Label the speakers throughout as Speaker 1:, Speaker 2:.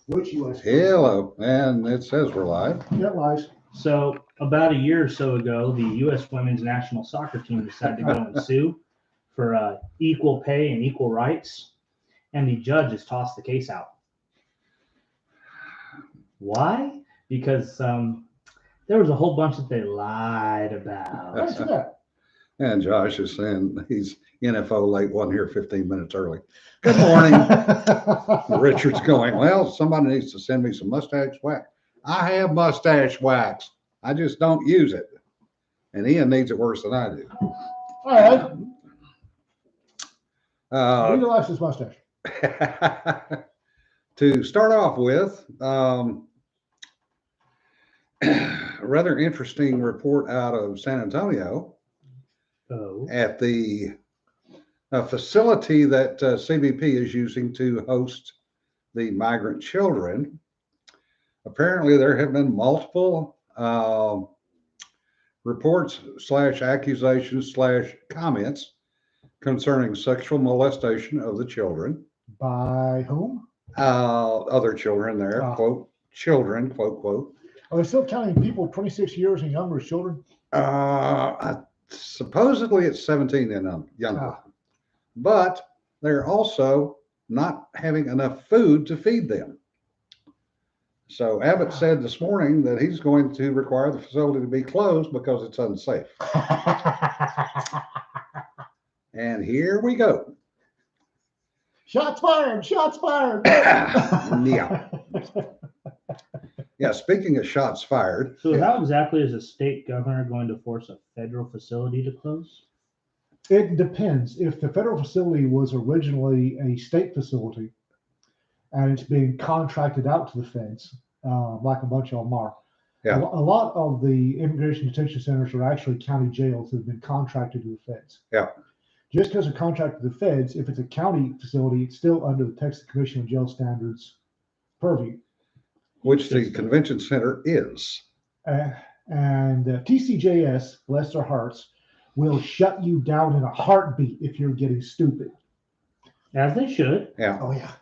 Speaker 1: Which U.S.?
Speaker 2: Hello, and it says we're live.
Speaker 1: Yeah, lies.
Speaker 3: So about a year or so ago, the U.S. women's national soccer team decided to go and sue for equal pay and equal rights, and the judge has tossed the case out. Why? Because there was a whole bunch that they lied about.
Speaker 1: Thanks for that.
Speaker 2: And Josh is saying he's NFO late, wasn't here 15 minutes early. Good morning. Richard's going, well, somebody needs to send me some mustache wax. I have mustache wax. I just don't use it. And Ian needs it worse than I do.
Speaker 1: All right. Legalize his mustache.
Speaker 2: To start off with, a rather interesting report out of San Antonio at the facility that CBP is using to host the migrant children. Apparently, there have been multiple reports / accusations / comments concerning sexual molestation of the children.
Speaker 1: By whom?
Speaker 2: Other children there, quote, children, quote, quote.
Speaker 1: Are they still counting people 26 years and younger as children?
Speaker 2: Supposedly it's 17 and younger. But they're also not having enough food to feed them. So Abbott said this morning that he's going to require the facility to be closed because it's unsafe. And here we go.
Speaker 1: Shots fired! Shots fired!
Speaker 2: Yeah. Yeah, speaking of shots fired.
Speaker 3: So how exactly is a state governor going to force a federal facility to close?
Speaker 1: It depends. If the federal facility was originally a state facility and it's being contracted out to the feds, like a bunch of them are.
Speaker 2: Yeah.
Speaker 1: A lot of the immigration detention centers are actually county jails that have been contracted to the feds.
Speaker 2: Yeah.
Speaker 1: Just because they're contracted to the feds, if it's a county facility, it's still under the Texas Commission on Jail Standards purview.
Speaker 2: Which the convention center is.
Speaker 1: And TCJS, bless their hearts, will shut you down in a heartbeat if you're getting stupid.
Speaker 3: As they should.
Speaker 2: Yeah.
Speaker 1: Oh, yeah.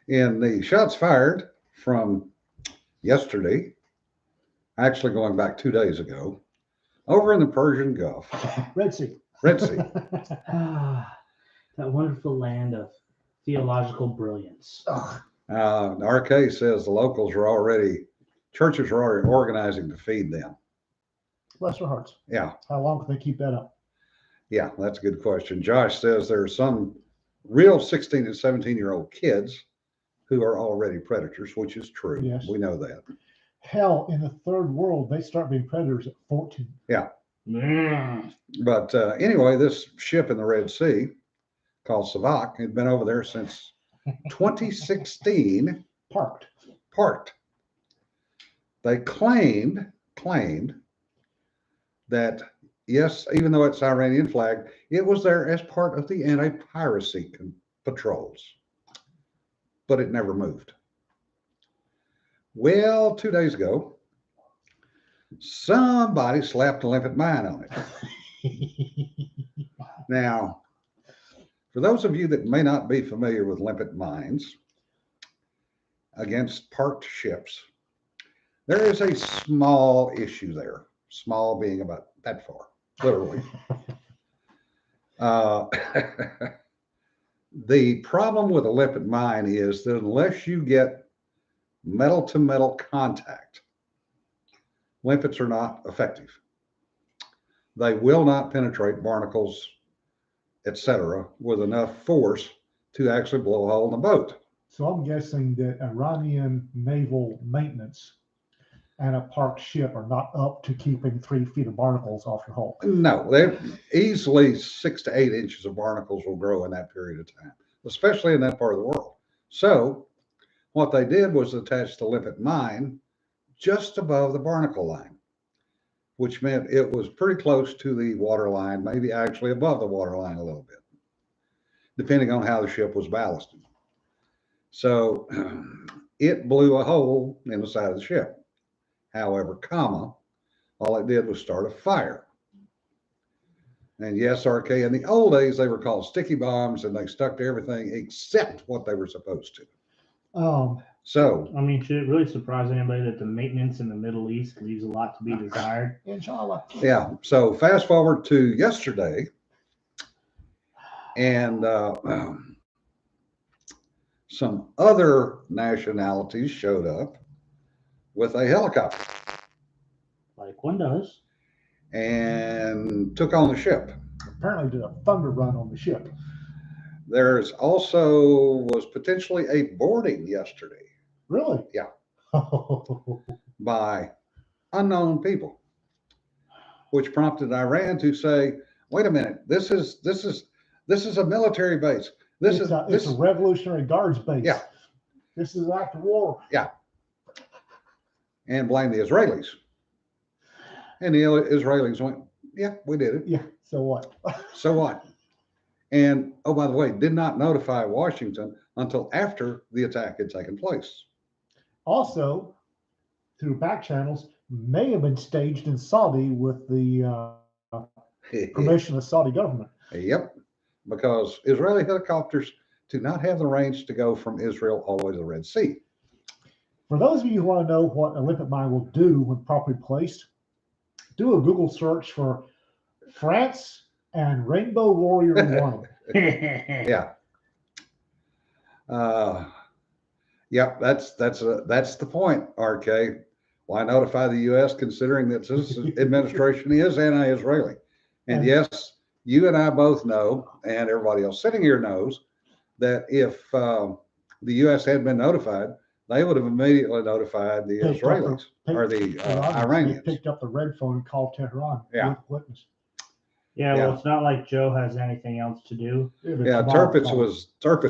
Speaker 2: In the shots fired from yesterday, actually going back 2 days ago, over in the Persian Gulf.
Speaker 1: Red Sea.
Speaker 2: Red Sea.
Speaker 3: That wonderful land of theological brilliance.
Speaker 2: RK says the locals are already, churches are already organizing to feed them.
Speaker 1: Bless their hearts.
Speaker 2: Yeah.
Speaker 1: How long can they keep that up?
Speaker 2: Yeah, that's a good question. Josh says there are some real 16 and 17-year-old kids who are already predators, which is true.
Speaker 1: Yes.
Speaker 2: We know that.
Speaker 1: Hell, in the third world, they start being predators at 14.
Speaker 2: Yeah. But anyway, this ship in the Red Sea called Savak had been over there since 2016. Parked. They claimed that, yes, even though it's Iranian flag, it was there as part of the anti-piracy patrols. But it never moved. Well, 2 days ago, somebody slapped a limpet mine on it. Now, for those of you that may not be familiar with limpet mines against parked ships, there is a small issue there. Small being about that far, literally. The problem with a limpet mine is that unless you get metal to metal contact, limpets are not effective. They will not penetrate barnacles, etc., with enough force to actually blow a hole in the boat.
Speaker 1: So I'm guessing that Iranian naval maintenance and a parked ship are not up to keeping 3 feet of barnacles off your hull.
Speaker 2: No, they're easily 6 to 8 inches of barnacles will grow in that period of time, especially in that part of the world. So what they did was attach the limpet mine just above the barnacle line, which meant it was pretty close to the water line, maybe actually above the water line a little bit, depending on how the ship was ballasted. So it blew a hole in the side of the ship. However, all it did was start a fire. And yes, RK, in the old days, they were called sticky bombs and they stuck to everything except what they were supposed to. So,
Speaker 3: I mean, should it really surprise anybody that the maintenance in the Middle East leaves a lot to be desired?
Speaker 1: Inshallah.
Speaker 2: yeah. So fast forward to yesterday, and some other nationalities showed up with a helicopter
Speaker 3: Like one does.
Speaker 2: and took on the ship.
Speaker 1: Apparently did a thunder run on the ship.
Speaker 2: There's also was potentially a boarding yesterday
Speaker 1: Really?
Speaker 2: Yeah.
Speaker 1: Oh,
Speaker 2: by unknown people, which prompted Iran to say, "Wait a minute, this is a military base. This is
Speaker 1: it's a Revolutionary Guards base.
Speaker 2: Yeah.
Speaker 1: This is after war.
Speaker 2: and blame the Israelis." And the Israelis went, "Yeah, we did it.
Speaker 1: Yeah. So what?
Speaker 2: So what?" And oh, by the way, did not notify Washington until after the attack had taken place.
Speaker 1: Also, through back channels, may have been staged in Saudi with the permission of the Saudi government.
Speaker 2: Yep, because Israeli helicopters do not have the range to go from Israel all the way to the Red Sea.
Speaker 1: For those of you who want to know what a limpet mine will do when properly placed, do a Google search for France and Rainbow Warrior 1.
Speaker 2: Yeah. Yep, that's the point, RK. Why notify the U.S. considering that this administration is anti-Israeli? And yes, you and I both know, and everybody else sitting here knows, that if the U.S. had been notified, they would have immediately notified the Israelis or the Iranians.
Speaker 1: They picked up the red phone and called Tehran
Speaker 2: Yeah.
Speaker 1: with witness.
Speaker 3: Yeah, well, it's not like Joe has anything else to do.
Speaker 2: Yeah, Tirpitz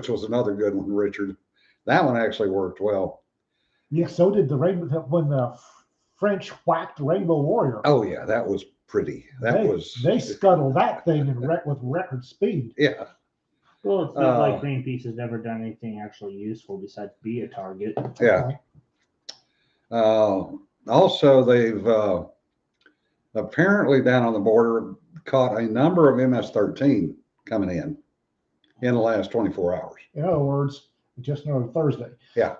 Speaker 2: was another good one, Richard. That one actually worked well.
Speaker 1: Yeah, so did when the French whacked Rainbow Warrior.
Speaker 2: Oh yeah, that was pretty.
Speaker 1: They scuttled that thing with record speed.
Speaker 2: Yeah.
Speaker 3: Well, it's not like Greenpeace has never done anything actually useful besides be a target.
Speaker 2: Yeah. Also, they've apparently down on the border caught a number of MS-13 coming in the last 24 hours.
Speaker 1: In other words, just another Thursday.
Speaker 2: Yeah.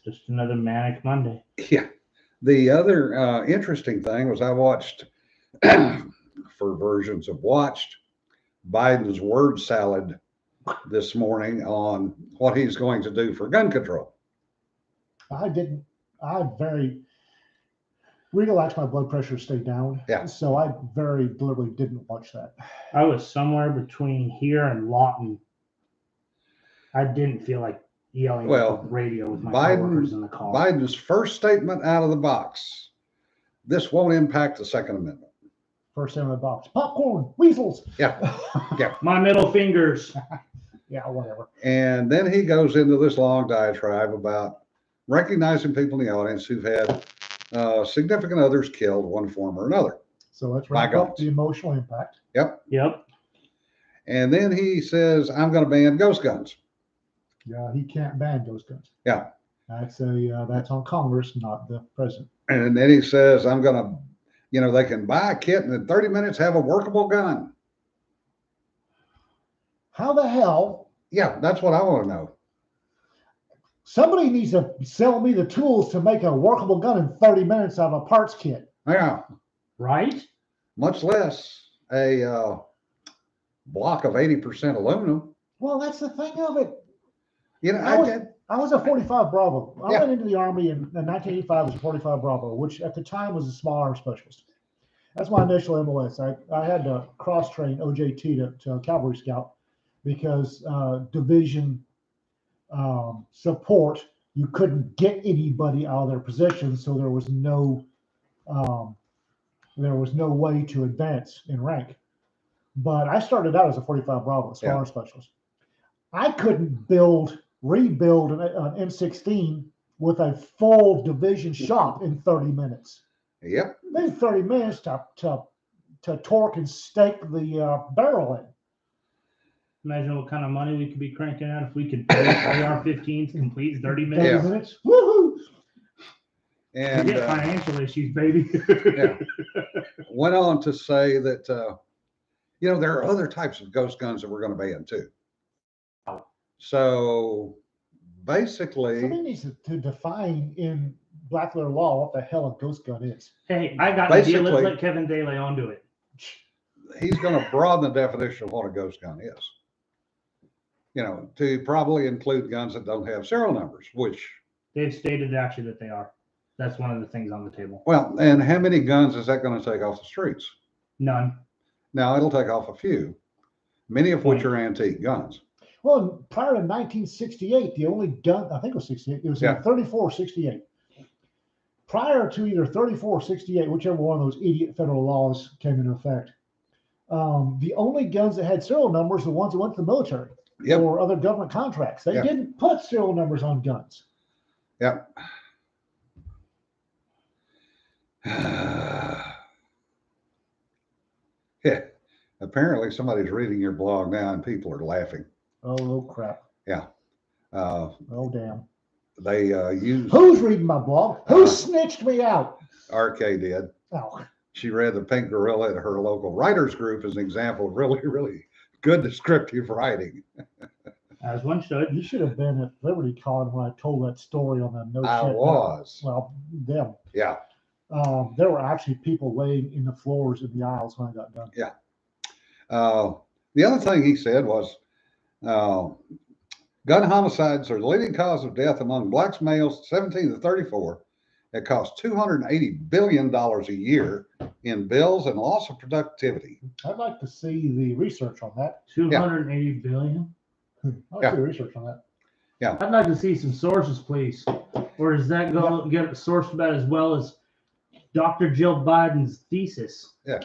Speaker 3: Just another manic Monday.
Speaker 2: Yeah. The other interesting thing was I watched, for versions of watched, Biden's word salad this morning on what he's going to do for gun control.
Speaker 1: I very relaxed my blood pressure stayed down.
Speaker 2: Yeah.
Speaker 1: So I very deliberately didn't watch that.
Speaker 3: I was somewhere between here and Lawton. I didn't feel like yelling at the radio with my coworkers in the car.
Speaker 2: Biden's first statement out of the box: "This won't impact the Second Amendment."
Speaker 1: First in the box. Popcorn, weasels.
Speaker 2: Yeah. Yeah.
Speaker 3: My middle fingers.
Speaker 1: Yeah, whatever.
Speaker 2: And then he goes into this long diatribe about recognizing people in the audience who've had significant others killed one form or another.
Speaker 1: So let's wrap up the emotional impact.
Speaker 3: Yep.
Speaker 2: And then he says, "I'm going to ban ghost guns."
Speaker 1: Yeah, he can't ban ghost guns.
Speaker 2: Yeah.
Speaker 1: That's on Congress, not the president.
Speaker 2: And then he says, "I'm going to, they can buy a kit and in 30 minutes have a workable gun."
Speaker 1: How the hell?
Speaker 2: Yeah, that's what I want to know.
Speaker 1: Somebody needs to sell me the tools to make a workable gun in 30 minutes out of a parts kit.
Speaker 2: Yeah.
Speaker 3: Right?
Speaker 2: Much less a block of 80% aluminum.
Speaker 1: Well, that's the thing of it. I was a 45 Bravo. I went into the Army in 1985 as a 45 Bravo, which at the time was a small arms specialist. That's my initial MOS. I had to cross-train OJT to Cavalry Scout because division support, you couldn't get anybody out of their positions, so there was no way to advance in rank. But I started out as a 45 Bravo, small arms specialist. I couldn't rebuild an M16 with a full division shop in 30 minutes.
Speaker 2: Yep.
Speaker 1: It made 30 minutes to torque and stake the barrel in.
Speaker 3: Imagine what kind of money we could be cranking out if we could build AR-15s complete in 30 minutes.
Speaker 1: 30 minutes. Woohoo!
Speaker 3: And we get financial issues, baby.
Speaker 2: Went on to say that there are other types of ghost guns that we're going to ban too. So basically,
Speaker 1: Somebody needs to define in black letter law what the hell a ghost gun is.
Speaker 3: Hey, I got an idea. Let's
Speaker 2: Basically-
Speaker 3: let Kevin De Leon do it.
Speaker 2: he's going to broaden the definition of what a ghost gun is. To probably include guns that don't have serial numbers, which,
Speaker 3: They've stated actually that they are. That's one of the things on the table.
Speaker 2: well, and how many guns is that going to take off the streets?
Speaker 3: None.
Speaker 2: Now, it'll take off a few, many of which are antique guns.
Speaker 1: Well, prior to 1968, the only gun, I think it was 68, it was
Speaker 2: Yeah.
Speaker 1: in 34 or 68. Prior to either 34 or 68, whichever one of those idiot federal laws came into effect, the only guns that had serial numbers were the ones that went to the military
Speaker 2: Yep.
Speaker 1: or other government contracts. They
Speaker 2: Yep.
Speaker 1: didn't put serial numbers on guns.
Speaker 2: Yep. Yeah. Apparently, somebody's reading your blog now, and people are laughing.
Speaker 1: Oh, crap.
Speaker 2: Uh,
Speaker 1: Oh, damn.
Speaker 2: they used
Speaker 1: Who's reading my blog? Who snitched me out?
Speaker 2: RK did.
Speaker 1: Oh,
Speaker 2: She read the Pink Gorilla at her local writers group as an example of really, really good descriptive writing.
Speaker 3: As one should.
Speaker 1: you should have been at Liberty Con when I told that story on the No
Speaker 2: I
Speaker 1: Shit.
Speaker 2: was.
Speaker 1: Well, them.
Speaker 2: Yeah.
Speaker 1: There were actually people laying in the floors in the aisles when I got done.
Speaker 2: The other thing he said was gun homicides are the leading cause of death among blacks males 17 to 34. It costs $280 billion a year in bills and loss of productivity.
Speaker 1: I'd like to see the research on that.
Speaker 3: 280 billion.
Speaker 1: I'd like to see the research on that.
Speaker 3: I'd like to see some sources, please. Or does that go get it sourced about as well as Dr. Jill Biden's thesis?
Speaker 2: Yeah.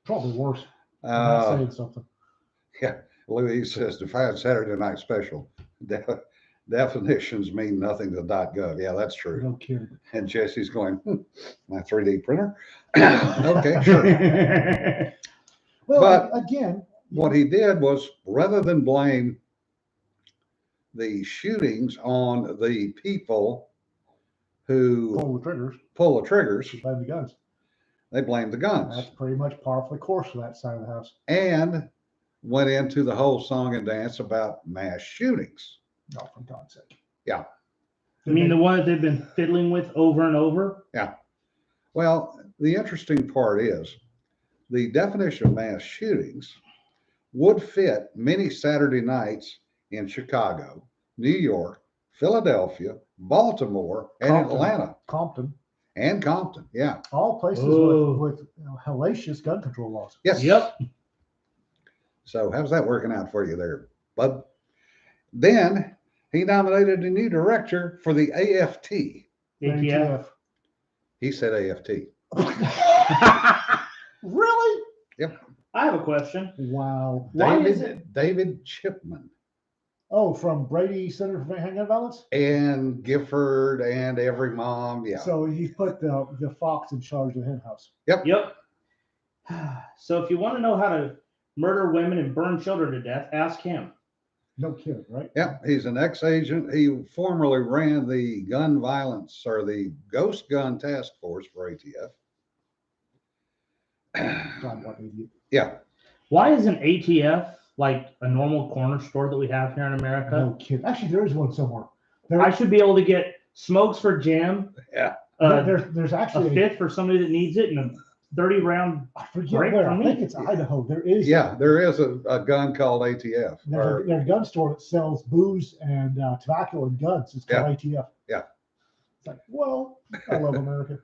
Speaker 1: Probably worse. I'm not
Speaker 2: Uh,
Speaker 1: saying something.
Speaker 2: Louise says define Saturday Night Special. Definitions mean nothing to .gov. Yeah, that's true.
Speaker 1: No kidding.
Speaker 2: And Jesse's going, my 3D printer. Okay, sure.
Speaker 1: Well,
Speaker 2: But-
Speaker 1: again,
Speaker 2: What he did was, rather than blame the shootings on the people who
Speaker 1: pull the triggers,
Speaker 2: pull the triggers,
Speaker 1: blame the guns.
Speaker 2: they blamed the guns
Speaker 1: That's pretty much par for the course for that side of the house.
Speaker 2: and went into the whole song and dance about mass shootings.
Speaker 1: No, for God's sake.
Speaker 2: Yeah.
Speaker 3: I mean, the one that they've been fiddling with over and over.
Speaker 2: Well, the interesting part is the definition of mass shootings would fit many Saturday nights in Chicago, New York, Philadelphia, Baltimore, and
Speaker 1: Compton.
Speaker 2: Atlanta,
Speaker 1: Compton,
Speaker 2: and Compton. Yeah.
Speaker 1: all places
Speaker 3: Oh.
Speaker 1: with hellacious gun control laws.
Speaker 2: Yes.
Speaker 3: Yep.
Speaker 2: So how's that working out for you there, bud? Then he nominated a new director for the AFT.
Speaker 3: ATF.
Speaker 2: He said AFT.
Speaker 1: Really?
Speaker 3: I have a question.
Speaker 1: Wow.
Speaker 3: Why is it?
Speaker 2: David Chipman
Speaker 1: Oh, from Brady Center for Gun Violence?
Speaker 2: and Gifford and every mom. Yeah.
Speaker 1: So he put the fox in charge of the hen house.
Speaker 3: Yep. So if you want to know how to murder women and burn children to death, ask him.
Speaker 1: No kidding, right?
Speaker 2: Yeah, he's an ex-agent. He formerly ran the gun violence or the ghost gun task force for ATF.
Speaker 1: God, what an idiot.
Speaker 2: Yeah,
Speaker 3: Why isn't ATF like a normal corner store that we have here in America?
Speaker 1: No kidding. Actually, there is one somewhere.
Speaker 3: I should be able to get smokes for jam.
Speaker 2: Yeah.
Speaker 1: There's
Speaker 3: A
Speaker 1: actually
Speaker 3: fifth for somebody that needs it, and a 30 round.
Speaker 1: I forget
Speaker 3: Break
Speaker 1: where.
Speaker 3: for
Speaker 1: I
Speaker 3: me.
Speaker 1: think it's Idaho. There is.
Speaker 2: yeah, there is a gun called ATF. Or-
Speaker 1: There's a gun store that sells booze and tobacco and guns. It's called ATF.
Speaker 2: Yeah.
Speaker 1: It's like, well, I love America.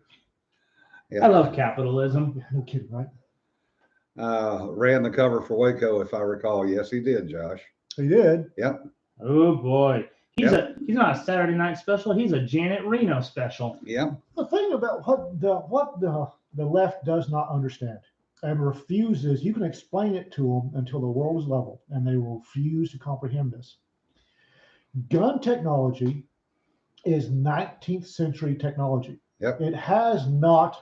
Speaker 3: I love capitalism.
Speaker 1: Yeah, no kidding, right?
Speaker 2: ran the cover for Waco, if I recall. Yes, he did, Josh.
Speaker 1: He did.
Speaker 3: Oh boy, he's not a Saturday night special. He's a Janet Reno special.
Speaker 2: Yeah,
Speaker 1: The thing about what the left does not understand and refuses, you can explain it to them until the world is level, and they will refuse to comprehend this. Gun technology is 19th century technology.
Speaker 2: Yep.
Speaker 1: It has not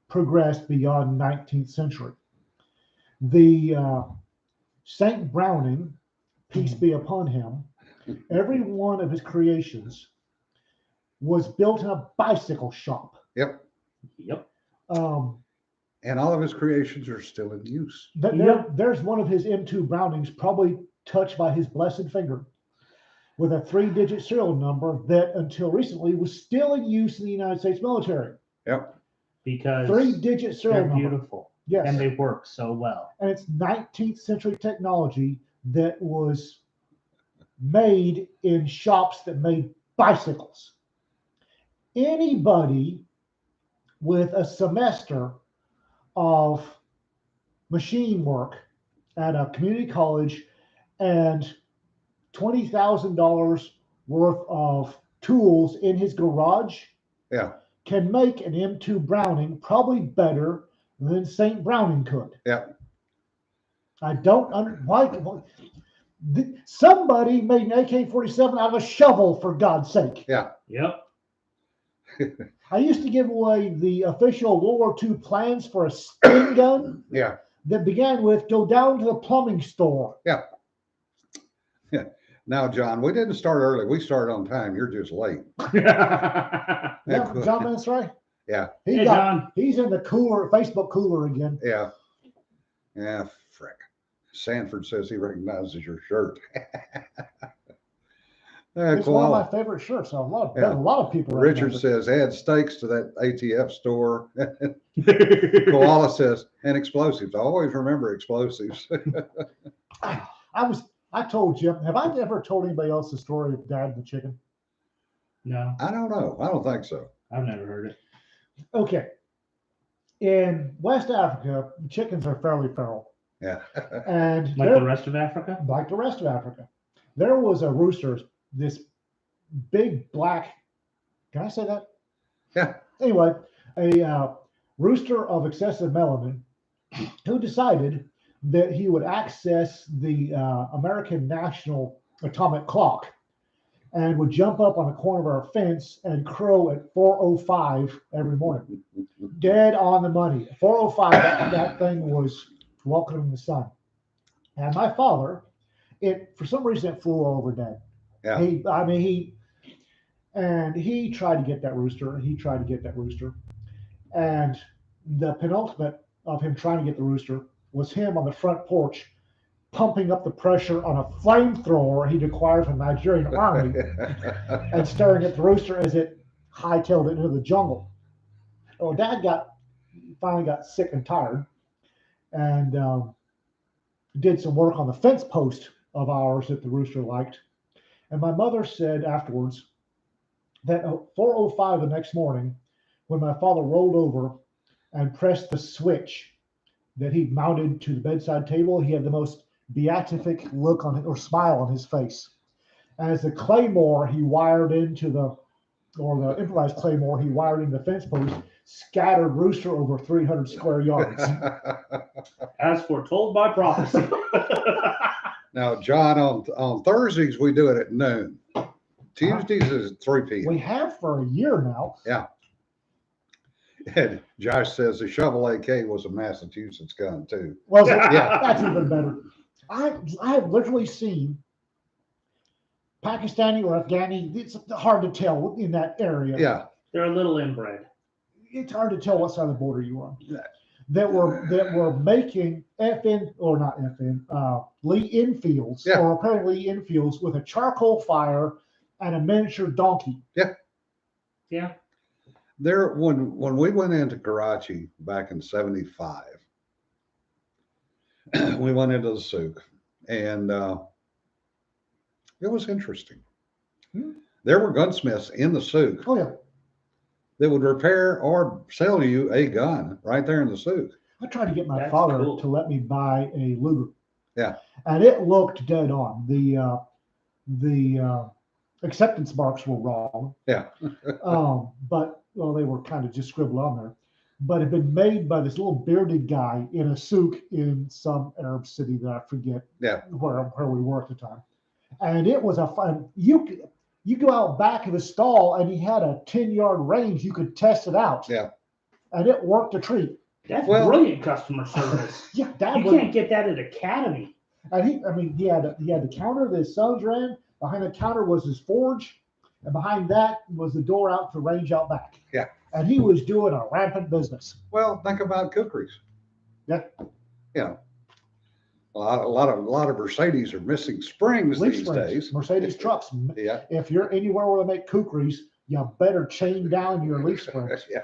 Speaker 1: progressed beyond 19th century. The Saint Browning, peace be upon him, every one of his creations was built in a bicycle shop.
Speaker 2: Yep.
Speaker 1: And
Speaker 2: all of his creations are still in use.
Speaker 1: there's one of his M2 Brownings probably touched by his blessed finger. with a 3-digit serial number that until recently was still in use in the United States military.
Speaker 2: Yep.
Speaker 3: Because
Speaker 1: 3-digit serial
Speaker 3: they're
Speaker 1: number.
Speaker 3: beautiful.
Speaker 1: Yes.
Speaker 3: And they work so well.
Speaker 1: And it's 19th century technology that was made in shops that made bicycles. Anybody with a semester of machine work at a community college and $20,000 worth of tools in his garage
Speaker 2: Yeah.
Speaker 1: can make an M2 Browning probably better than St. Browning could.
Speaker 2: Yeah.
Speaker 1: I don't why somebody made an AK-47 out of a shovel, for God's sake.
Speaker 2: Yeah.
Speaker 3: Yep.
Speaker 1: I used to give away the official World War II plans for a spin gun
Speaker 2: Yeah.
Speaker 1: that began with go down to the plumbing store.
Speaker 2: Yeah. Yeah. Now, John, we didn't start early. We started on time. You're just late.
Speaker 1: Yeah, John Mansray.
Speaker 2: Yeah.
Speaker 3: Hey, John.
Speaker 1: He's in the cooler, Facebook cooler again.
Speaker 2: Yeah. Yeah. Frick. Sanford says he recognizes your shirt.
Speaker 1: It's one of my favorite shirts. A lot of people.
Speaker 2: Richard says, add steaks to that ATF store. Koala says, and explosives. I always remember explosives.
Speaker 1: I told Jim, have I ever told anybody else the story of Dad and the chicken?
Speaker 3: No,
Speaker 2: I don't know. I don't think so.
Speaker 3: I've never heard it.
Speaker 1: Okay. In West Africa, chickens are fairly feral.
Speaker 2: Yeah.
Speaker 1: And
Speaker 3: Like the rest of Africa?
Speaker 1: like the rest of Africa. There was a rooster, this big black, can I say that?
Speaker 2: Yeah.
Speaker 1: Anyway, a rooster of excessive melanin who decided that he would access the American National Atomic Clock and would jump up on a corner of our fence and crow at 4:05 every morning. Dead on the money. 4:05, that thing was welcoming the sun. And my father, for some reason it flew over Dad.
Speaker 2: Yeah.
Speaker 1: He tried to get that rooster. And the penultimate of him trying to get the rooster was him on the front porch pumping up the pressure on a flamethrower he'd acquired from the Nigerian army and staring at the rooster as it hightailed it into the jungle. Well, Dad finally got sick and tired and did some work on the fence post of ours that the rooster liked. And my mother said afterwards that at 4:05 the next morning, when my father rolled over and pressed the switch that he'd mounted to the bedside table, he had the most beatific look on it, or smile on his face. As the claymore he wired into the improvised claymore he wired into the fence post scattered rooster over 300 square yards.
Speaker 3: As foretold by prophecy.
Speaker 2: Now, John, on Thursdays, we do it at noon. Tuesdays is at 3 p.m.
Speaker 1: We have for a year now.
Speaker 2: Yeah. And Josh says the shovel AK was a Massachusetts gun, too.
Speaker 1: Was it?
Speaker 2: Yeah.
Speaker 1: That's even better. I have literally seen Pakistani or Afghani. It's hard to tell in that area.
Speaker 2: Yeah.
Speaker 3: They're a little inbred.
Speaker 1: It's hard to tell what side of the border you are. That were making Lee Enfields,
Speaker 2: Yeah.
Speaker 1: or apparently Lee Enfields with a charcoal fire and a miniature donkey.
Speaker 3: Yeah.
Speaker 2: There, when we went into Karachi back in '75, we went into the souk, and it was interesting. There were gunsmiths in the souk
Speaker 1: Oh yeah.
Speaker 2: that would repair or sell you a gun right there in the souk.
Speaker 1: I tried to get my
Speaker 3: That's
Speaker 1: father
Speaker 3: cool.
Speaker 1: to let me buy a Luger.
Speaker 2: Yeah.
Speaker 1: And it looked dead on. The acceptance marks were wrong.
Speaker 2: Yeah.
Speaker 1: But they were kind of just scribbled on there. But it had been made by this little bearded guy in a souk in some Arab city that I forget where we were at the time. And it was a fun. You go out back of the stall and he had a 10-yard range. You could test it out.
Speaker 2: Yeah.
Speaker 1: And it worked a treat.
Speaker 3: That's brilliant customer service.
Speaker 1: Yeah, Dad
Speaker 3: You
Speaker 1: would.
Speaker 3: can't get that at Academy.
Speaker 1: And he had the counter that his sons ran. Behind the counter was his forge, and behind that was the door out to range out back.
Speaker 2: Yeah.
Speaker 1: And he was doing a rampant business.
Speaker 2: Well, think about cookeries.
Speaker 1: Yeah.
Speaker 2: You know, A lot of Mercedes are missing springs
Speaker 1: Leaf
Speaker 2: these
Speaker 1: springs,
Speaker 2: days.
Speaker 1: Mercedes trucks.
Speaker 2: Yeah.
Speaker 1: If you're anywhere where they make kukris, you better chain down your leaf springs.
Speaker 2: Yeah.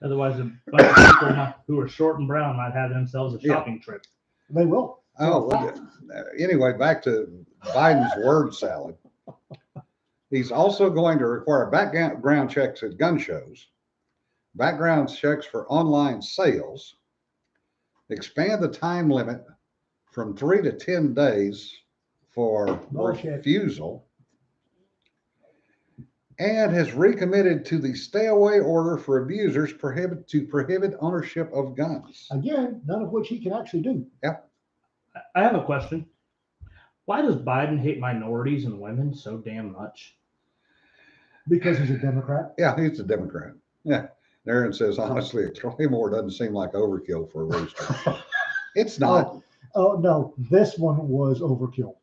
Speaker 3: Otherwise, a bunch of people who are short and brown might have themselves a shopping trip.
Speaker 1: They will.
Speaker 2: Oh, anyway, back to Biden's word salad. He's also going to require background checks at gun shows, background checks for online sales, expand the time limit from 3 to 10 days for refusal, and has recommitted to the stay away order for abusers to prohibit ownership of guns.
Speaker 1: Again, none of which he can actually do.
Speaker 2: Yep.
Speaker 3: I have a question. Why does Biden hate minorities and women so damn much?
Speaker 1: Because he's a Democrat.
Speaker 2: Yeah, he's a Democrat. Yeah. Aaron says, honestly, a claymore doesn't seem like overkill for a rooster. It's not.
Speaker 1: Oh, no, this one was overkill.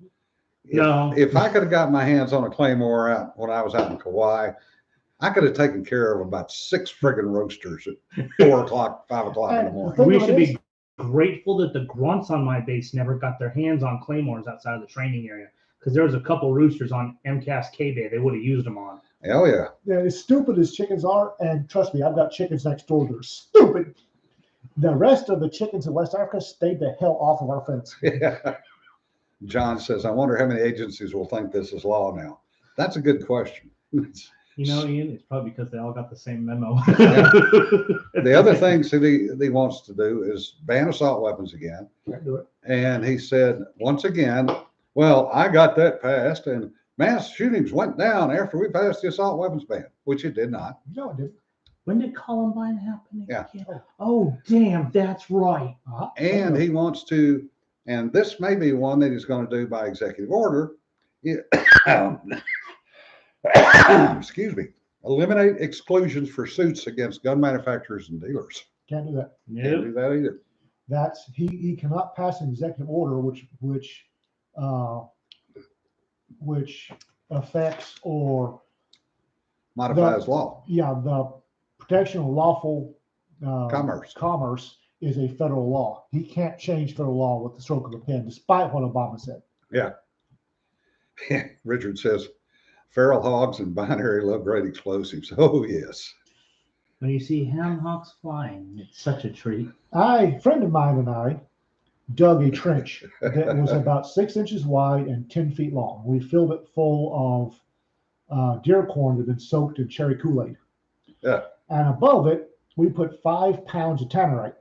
Speaker 2: If I could have got my hands on a claymore out when I was out in Kauai, I could have taken care of about 6 friggin' roasters at 4 o'clock, 5 o'clock in the morning.
Speaker 3: We should be grateful that the grunts on my base never got their hands on claymores outside of the training area, because there was a couple roosters on MCAS K-Bay they would have used them on.
Speaker 2: Hell yeah.
Speaker 1: Yeah, as stupid as chickens are, and trust me, I've got chickens next door that are stupid. The rest of the chickens in West Africa stayed the hell off of our fence.
Speaker 2: Yeah. John says, I wonder how many agencies will think this is law now. That's a good question.
Speaker 3: You know, Ian, it's probably because they all got the same memo.
Speaker 2: Yeah. The other things that he wants to do is ban assault weapons again.
Speaker 1: Can't do it.
Speaker 2: And he said, once again, well, I got that passed, and mass shootings went down after we passed the assault weapons ban, which it did not.
Speaker 1: No, it didn't.
Speaker 3: When did Columbine happen
Speaker 2: Yeah.
Speaker 3: again? Oh, damn, that's right.
Speaker 2: And he wants to, and this may be one that he's going to do by executive order. Excuse me. Eliminate exclusions for suits against gun manufacturers and dealers.
Speaker 1: Can't do that.
Speaker 2: Can't do that either.
Speaker 1: That's he cannot pass an executive order which affects or
Speaker 2: Modifies law.
Speaker 1: Yeah, the protection of lawful commerce is a federal law. He can't change federal law with the stroke of a pen, despite what Obama said.
Speaker 2: Yeah. Richard says, feral hogs and binary low-grade explosives. Oh, yes.
Speaker 3: When you see ham hocks flying, it's such a treat.
Speaker 1: A friend of mine and I dug a trench that was about 6 inches wide and 10 feet long. We filled it full of deer corn that had been soaked in cherry Kool-Aid.
Speaker 2: Yeah.
Speaker 1: And above it, we put 5 pounds of tannerite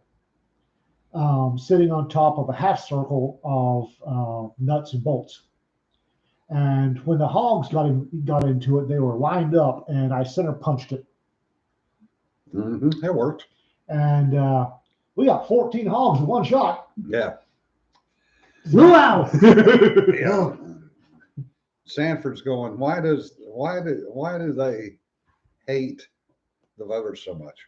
Speaker 1: sitting on top of a half circle of nuts and bolts. And when the hogs got into it, they were lined up, and I center punched it.
Speaker 2: Mm-hmm. That worked.
Speaker 1: And we got 14 hogs in one shot.
Speaker 2: Yeah.
Speaker 3: Wow.
Speaker 2: Yeah. Sanford's going, why do they hate the voters so much?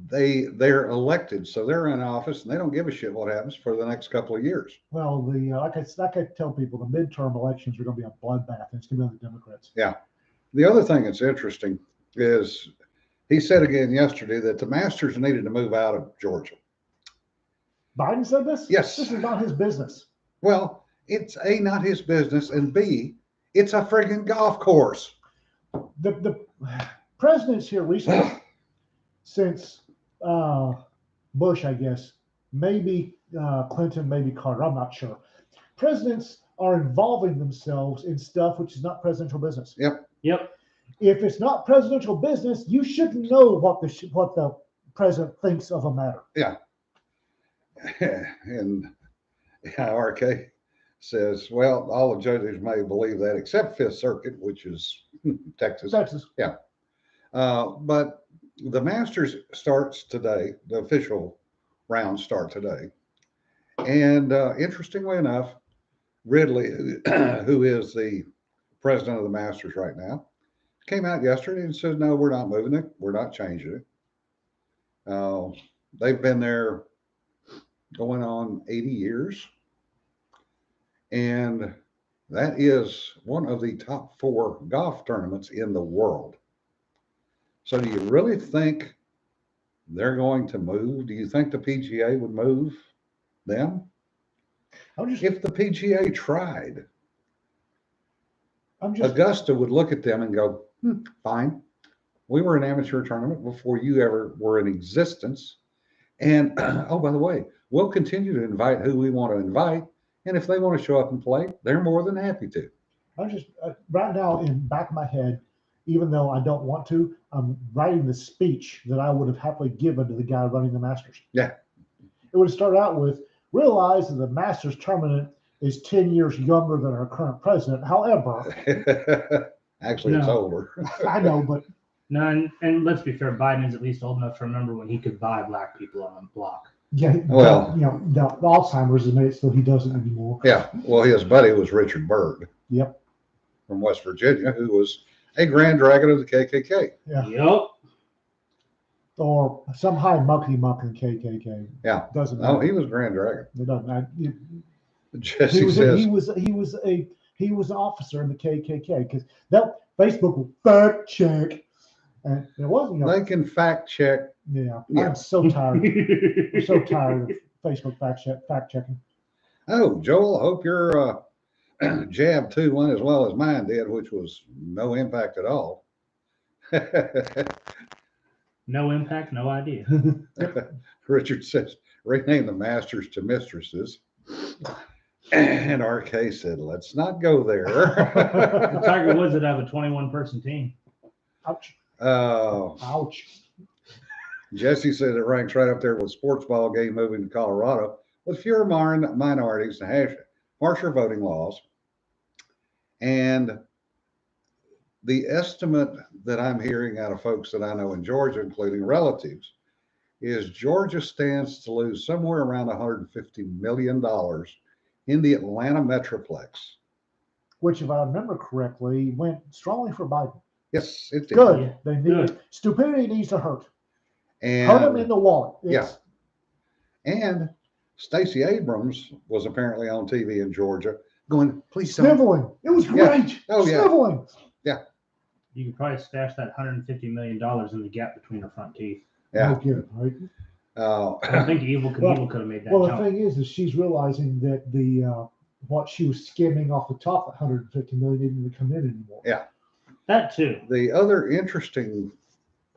Speaker 2: They're elected, so they're in office, and they don't give a shit what happens for the next couple of years.
Speaker 1: Well, like I tell people, the midterm elections are going to be a bloodbath, and it's going to be on the Democrats.
Speaker 2: Yeah. The other thing that's interesting is he said again yesterday that the Masters needed to move out of Georgia.
Speaker 1: Biden said this?
Speaker 2: Yes.
Speaker 1: This is not his business.
Speaker 2: Well, it's A, not his business, and B, it's a friggin' golf course.
Speaker 1: The presidents here recently, since Bush, I guess, maybe Clinton, maybe Carter, I'm not sure. Presidents are involving themselves in stuff which is not presidential business.
Speaker 3: Yep.
Speaker 1: If it's not presidential business, you should know what the president thinks of a matter.
Speaker 2: Yeah. And RK says, well, all the judges may believe that except Fifth Circuit, which is Texas. Yeah. But the Masters starts today. The official rounds start today. And interestingly enough, Ridley, who is the president of the Masters right now, came out yesterday and said, no, we're not moving it. We're not changing it. They've been there going on 80 years. And that is one of the top 4 golf tournaments in the world. So do you really think they're going to move? Do you think the PGA would move them? If the PGA tried,
Speaker 1: I'm just,
Speaker 2: Augusta would look at them and go, fine. We were an amateur tournament before you ever were in existence. And oh, by the way, we'll continue to invite who we want to invite. And if they want to show up and play, they're more than happy to.
Speaker 1: I'm just right now in the back of my head, even though I don't want to, I'm writing the speech that I would have happily given to the guy running the Masters.
Speaker 2: Yeah.
Speaker 1: It would start out with, realize that the Masters tournament is 10 years younger than our current president. However,
Speaker 2: Actually, it's
Speaker 3: No.
Speaker 2: older.
Speaker 1: I know, but
Speaker 3: No, and let's be fair, Biden is at least old enough to remember when he could buy black people on a block.
Speaker 1: yeah,
Speaker 2: Well-
Speaker 1: the Alzheimer's has made it so he doesn't anymore.
Speaker 2: Yeah. Well, his buddy was Richard Byrd
Speaker 1: Yep.
Speaker 2: from West Virginia, who was a Grand Dragon of the KKK.
Speaker 1: Yeah.
Speaker 3: Yup.
Speaker 1: Or some high muckety muck in KKK.
Speaker 2: Yeah.
Speaker 1: Doesn't
Speaker 2: Oh,
Speaker 1: matter.
Speaker 2: he was Grand Dragon.
Speaker 1: It doesn't matter.
Speaker 2: Jesse
Speaker 1: He was
Speaker 2: says,
Speaker 1: he was an officer in the KKK because that Facebook will fact check, and it wasn't.
Speaker 2: they can fact check.
Speaker 1: Yeah,
Speaker 2: Yeah.
Speaker 1: I'm so tired. I'm so tired of Facebook fact checking.
Speaker 2: Oh, Joel, I hope your jab 2 went as well as mine did, which was no impact at all.
Speaker 3: No impact, no idea.
Speaker 2: Richard says, rename the masters to mistresses. And RK said, let's not go
Speaker 3: The
Speaker 2: there.
Speaker 3: Tiger Woods would have a 21-person team.
Speaker 1: Ouch!
Speaker 2: Oh,
Speaker 1: Ouch!
Speaker 2: Jesse said it ranks right up there with sports ball game moving to Colorado with fewer minorities and harsher voting laws. And the estimate that I'm hearing out of folks that I know in Georgia, including relatives, is Georgia stands to lose somewhere around $150 million in the Atlanta Metroplex.
Speaker 1: Which, if I remember correctly, went strongly for Biden.
Speaker 2: Yes, it did.
Speaker 1: Good.
Speaker 3: Yeah,
Speaker 1: They need
Speaker 3: good.
Speaker 1: stupidity needs to hurt. Hurt them in
Speaker 2: And,
Speaker 1: the wallet.
Speaker 2: yeah. And Stacey Abrams was apparently on TV in Georgia going, please don't.
Speaker 1: Sniveling. It was
Speaker 2: Yeah.
Speaker 1: great.
Speaker 2: Oh, yeah.
Speaker 1: Sniveling.
Speaker 3: You could probably stash that $150 million in the gap between her front teeth.
Speaker 1: No
Speaker 2: Yeah.
Speaker 1: kidding, right?
Speaker 3: I don't think Evil could have made that
Speaker 1: Well, the
Speaker 3: jump.
Speaker 1: thing is she's realizing that the what she was skimming off the top, 150 million, didn't even come in anymore.
Speaker 2: Yeah.
Speaker 3: That too.
Speaker 2: The other interesting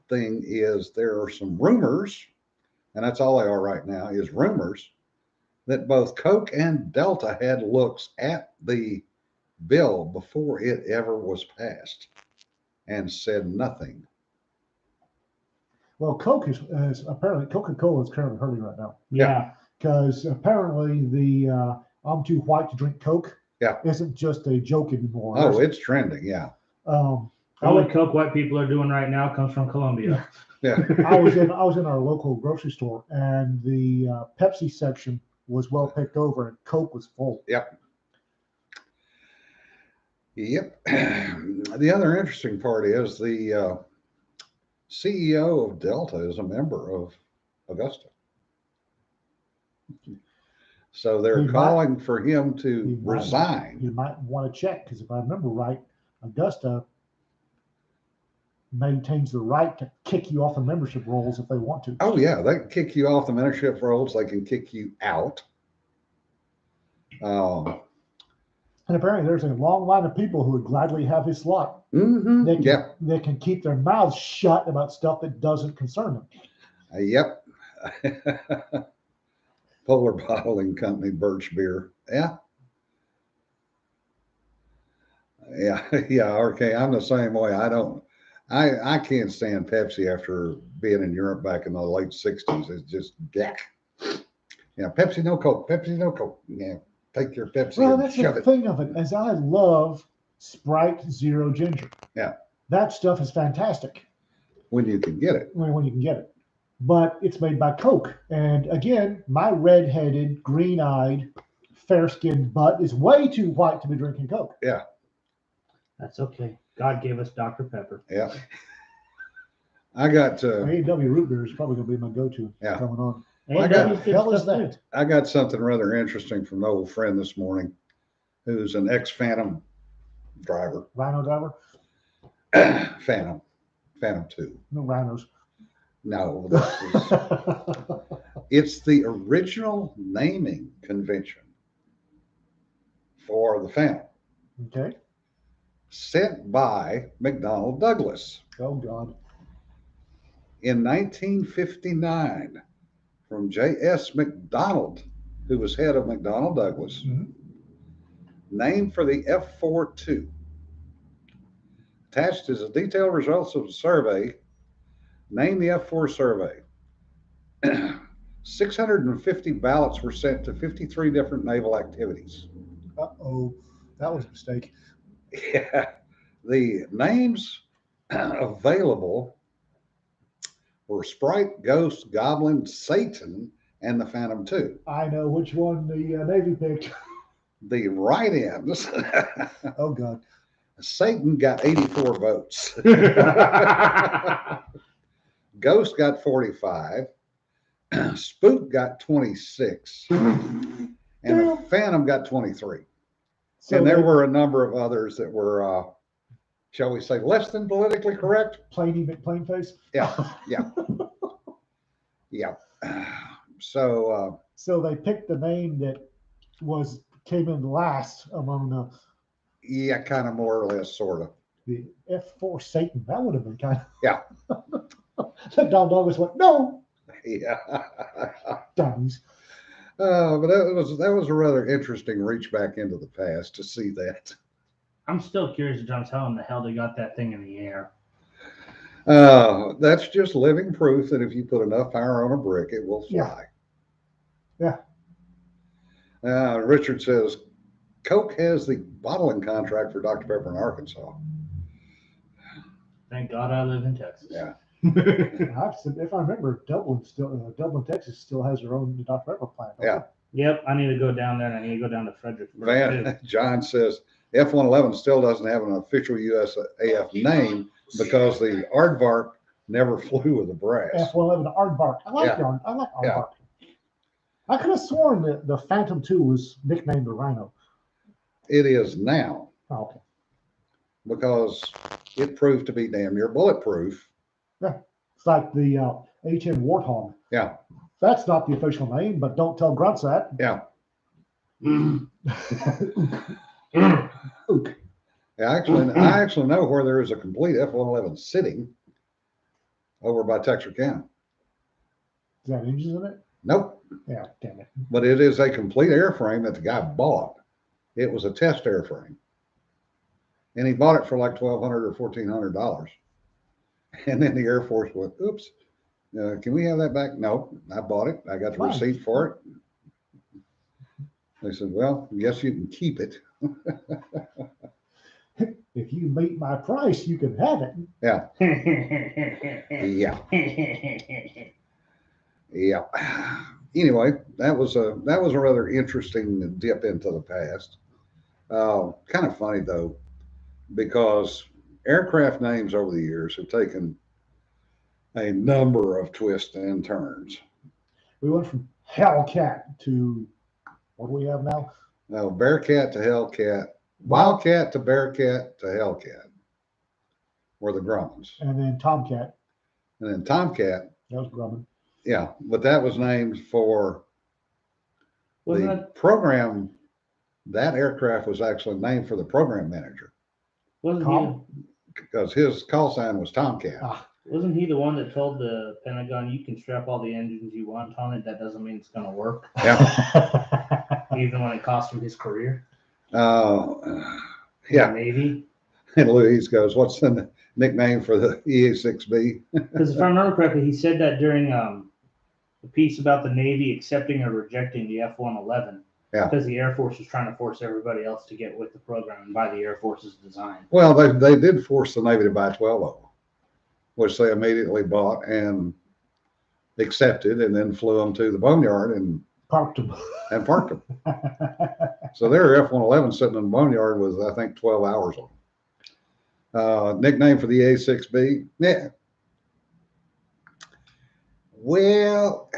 Speaker 2: thing is there are some rumors, and that's all they are right now, is rumors that both Coke and Delta had looks at the bill before it ever was passed and said nothing.
Speaker 1: Well, Coke is apparently Coca-Cola is currently hurting right now
Speaker 3: Yeah.
Speaker 1: because apparently the I'm too white to drink Coke
Speaker 2: Yeah.
Speaker 1: isn't just a joke anymore.
Speaker 2: Oh, it's trending. Yeah.
Speaker 1: Um,
Speaker 3: The only Coke white people are doing right now comes from Colombia.
Speaker 2: Yeah.
Speaker 1: I was in our local grocery store, and the Pepsi section was well picked over, and Coke was full.
Speaker 2: Yep. Yep. The other interesting part is the CEO of Delta is a member of Augusta. So they're
Speaker 1: He might-
Speaker 2: calling for him to
Speaker 1: he might-
Speaker 2: resign.
Speaker 1: You might want to check because if I remember right, Augusta maintains the right to kick you off the membership rolls if they want to.
Speaker 2: Oh yeah, they can kick you off the membership rolls. They can kick you out.
Speaker 1: And apparently, there's a long line of people who would gladly have his slot. They can,
Speaker 2: Yeah.
Speaker 1: they can keep their mouths shut about stuff that doesn't concern them.
Speaker 2: Yep. Polar Bottling Company, Birch Beer. Yeah. Yeah. Yeah. Okay. I'm the same way. I can't stand Pepsi after being in Europe back in the late 60s. It's just, yeah. Yeah. Pepsi, no Coke. Pepsi, no Coke. Yeah. Take your Pepsi
Speaker 1: Well,
Speaker 2: and
Speaker 1: that's
Speaker 2: shove
Speaker 1: the
Speaker 2: it.
Speaker 1: thing of it, as I love Sprite Zero Ginger.
Speaker 2: Yeah.
Speaker 1: That stuff is fantastic
Speaker 2: When you can get it.
Speaker 1: when you can get it. But it's made by Coke. And again, my red-headed, green-eyed, fair-skinned butt is way too white to be drinking Coke.
Speaker 3: That's okay. God gave us Dr. Pepper.
Speaker 2: Yeah. I got
Speaker 1: A&W root beer is probably going to be my go-to
Speaker 2: Yeah.
Speaker 1: coming on.
Speaker 3: And
Speaker 2: I
Speaker 1: What
Speaker 2: got-
Speaker 1: the
Speaker 3: W's good
Speaker 1: hell is
Speaker 3: stuff,
Speaker 1: that?
Speaker 3: too.
Speaker 2: I got something rather interesting from an old friend this morning who's an ex-Phantom driver.
Speaker 1: Rhino driver?
Speaker 2: Phantom 2.
Speaker 1: No rhinos.
Speaker 2: No, it's the original naming convention for the Phantom,
Speaker 1: Okay.
Speaker 2: sent by McDonnell Douglas
Speaker 1: Oh God.
Speaker 2: in 1959 from J.S. McDonald, who was head of McDonnell Douglas,
Speaker 1: Mhm.
Speaker 2: named for the F-42. Attached is the detailed results of the survey. Name the F-4 survey. 650 ballots were sent to 53 different naval activities.
Speaker 1: Uh-oh. That was a mistake.
Speaker 2: Yeah. The names available were Sprite, Ghost, Goblin, Satan, and the Phantom 2.
Speaker 1: I know which one the Navy picked.
Speaker 2: The write-ins,
Speaker 1: Oh God.
Speaker 2: Satan got 84 votes. Ghost got 45. Spook got 26. And the Phantom got 23.
Speaker 1: So
Speaker 2: And there
Speaker 1: they-
Speaker 2: were a number of others that were, shall we say, less than politically correct.
Speaker 1: Plainy McPlain face.
Speaker 2: Yeah, yeah, yeah. So,
Speaker 1: So they picked the name that came in last among
Speaker 2: yeah, kind of more or less, sort of.
Speaker 1: the F4 Satan. That would have been kind of.
Speaker 2: Yeah.
Speaker 1: Don Douglas went, no,
Speaker 2: Yeah.
Speaker 1: dummies.
Speaker 2: But that was a rather interesting reach back into the past to see that.
Speaker 3: I'm still curious, John, how in the hell they got that thing in the air.
Speaker 2: That's just living proof that if you put enough power on a brick, it will fly.
Speaker 1: Yeah.
Speaker 2: Richard says, Coke has the bottling contract for Dr. Pepper in Arkansas.
Speaker 3: Thank God I live in Texas.
Speaker 2: Yeah.
Speaker 1: If I remember, Dublin, Texas still has their own Dr. Pepper plant. don't
Speaker 2: Yeah.
Speaker 3: Yep, I need to go down there and I need to go down to Fredericksburg too.
Speaker 2: John says F-111 still doesn't have an official USAF name because the aardvark never flew with the brass.
Speaker 1: F-111 Aardvark. I like Aardvark. I could have sworn that the Phantom 2 was nicknamed the Rhino.
Speaker 2: It is now
Speaker 1: Oh, okay.
Speaker 2: because it proved to be damn near bulletproof.
Speaker 1: It's like the HM Warthog.
Speaker 2: Yeah.
Speaker 1: That's not the official name, but don't tell Grunts that.
Speaker 2: Yeah.
Speaker 1: Ook.
Speaker 2: I actually know where there is a complete F-111 sitting over by Texarkana.
Speaker 1: Is that engines in it?
Speaker 2: Nope.
Speaker 1: Yeah, damn it.
Speaker 2: But it is a complete airframe that the guy bought. It was a test airframe. And he bought it for like $1,200 or $1,400. And then the Air Force went, oops, can we have that back? No, I bought it. I got the
Speaker 1: Fine.
Speaker 2: receipt for it. They said, well, yes, you can keep it.
Speaker 1: If you meet my price, you can have it.
Speaker 2: Yeah. Yeah. Yeah. Anyway, that was a rather interesting dip into the past. Kind of funny though, because aircraft names over the years have taken a number of twists and turns.
Speaker 1: We went from Hellcat to what do we have now?
Speaker 2: Bearcat to Hellcat, Wildcat to Bearcat to Hellcat were the Grummins.
Speaker 1: And then Tomcat.
Speaker 2: And then Tomcat,
Speaker 1: That was Grumman.
Speaker 2: yeah, but that was named for
Speaker 3: Wasn't
Speaker 2: the
Speaker 3: that,
Speaker 2: program. That aircraft was actually named for the program manager
Speaker 1: Com?
Speaker 2: because his call sign was Tomcat.
Speaker 3: wasn't he the one that told the Pentagon, you can strap all the engines you want on it, that doesn't mean it's going to work, even when it cost him his career?
Speaker 2: Yeah.
Speaker 3: In the Navy.
Speaker 2: And Louise goes, what's the nickname for the EA-6B?
Speaker 3: Because if I remember correctly, he said that during the piece about the Navy accepting or rejecting the F-111.
Speaker 2: Yeah.
Speaker 3: Because the Air Force was trying to force everybody else to get with the program and buy the Air Force's design.
Speaker 2: Well, they did force the Navy to buy 12 of them, which they immediately bought and accepted, and then flew them to the boneyard and
Speaker 1: Parked them.
Speaker 2: parked them. So their F-111 sitting in the boneyard was, I think, 12 hours on them. Nickname for the A6B? Yeah. Well,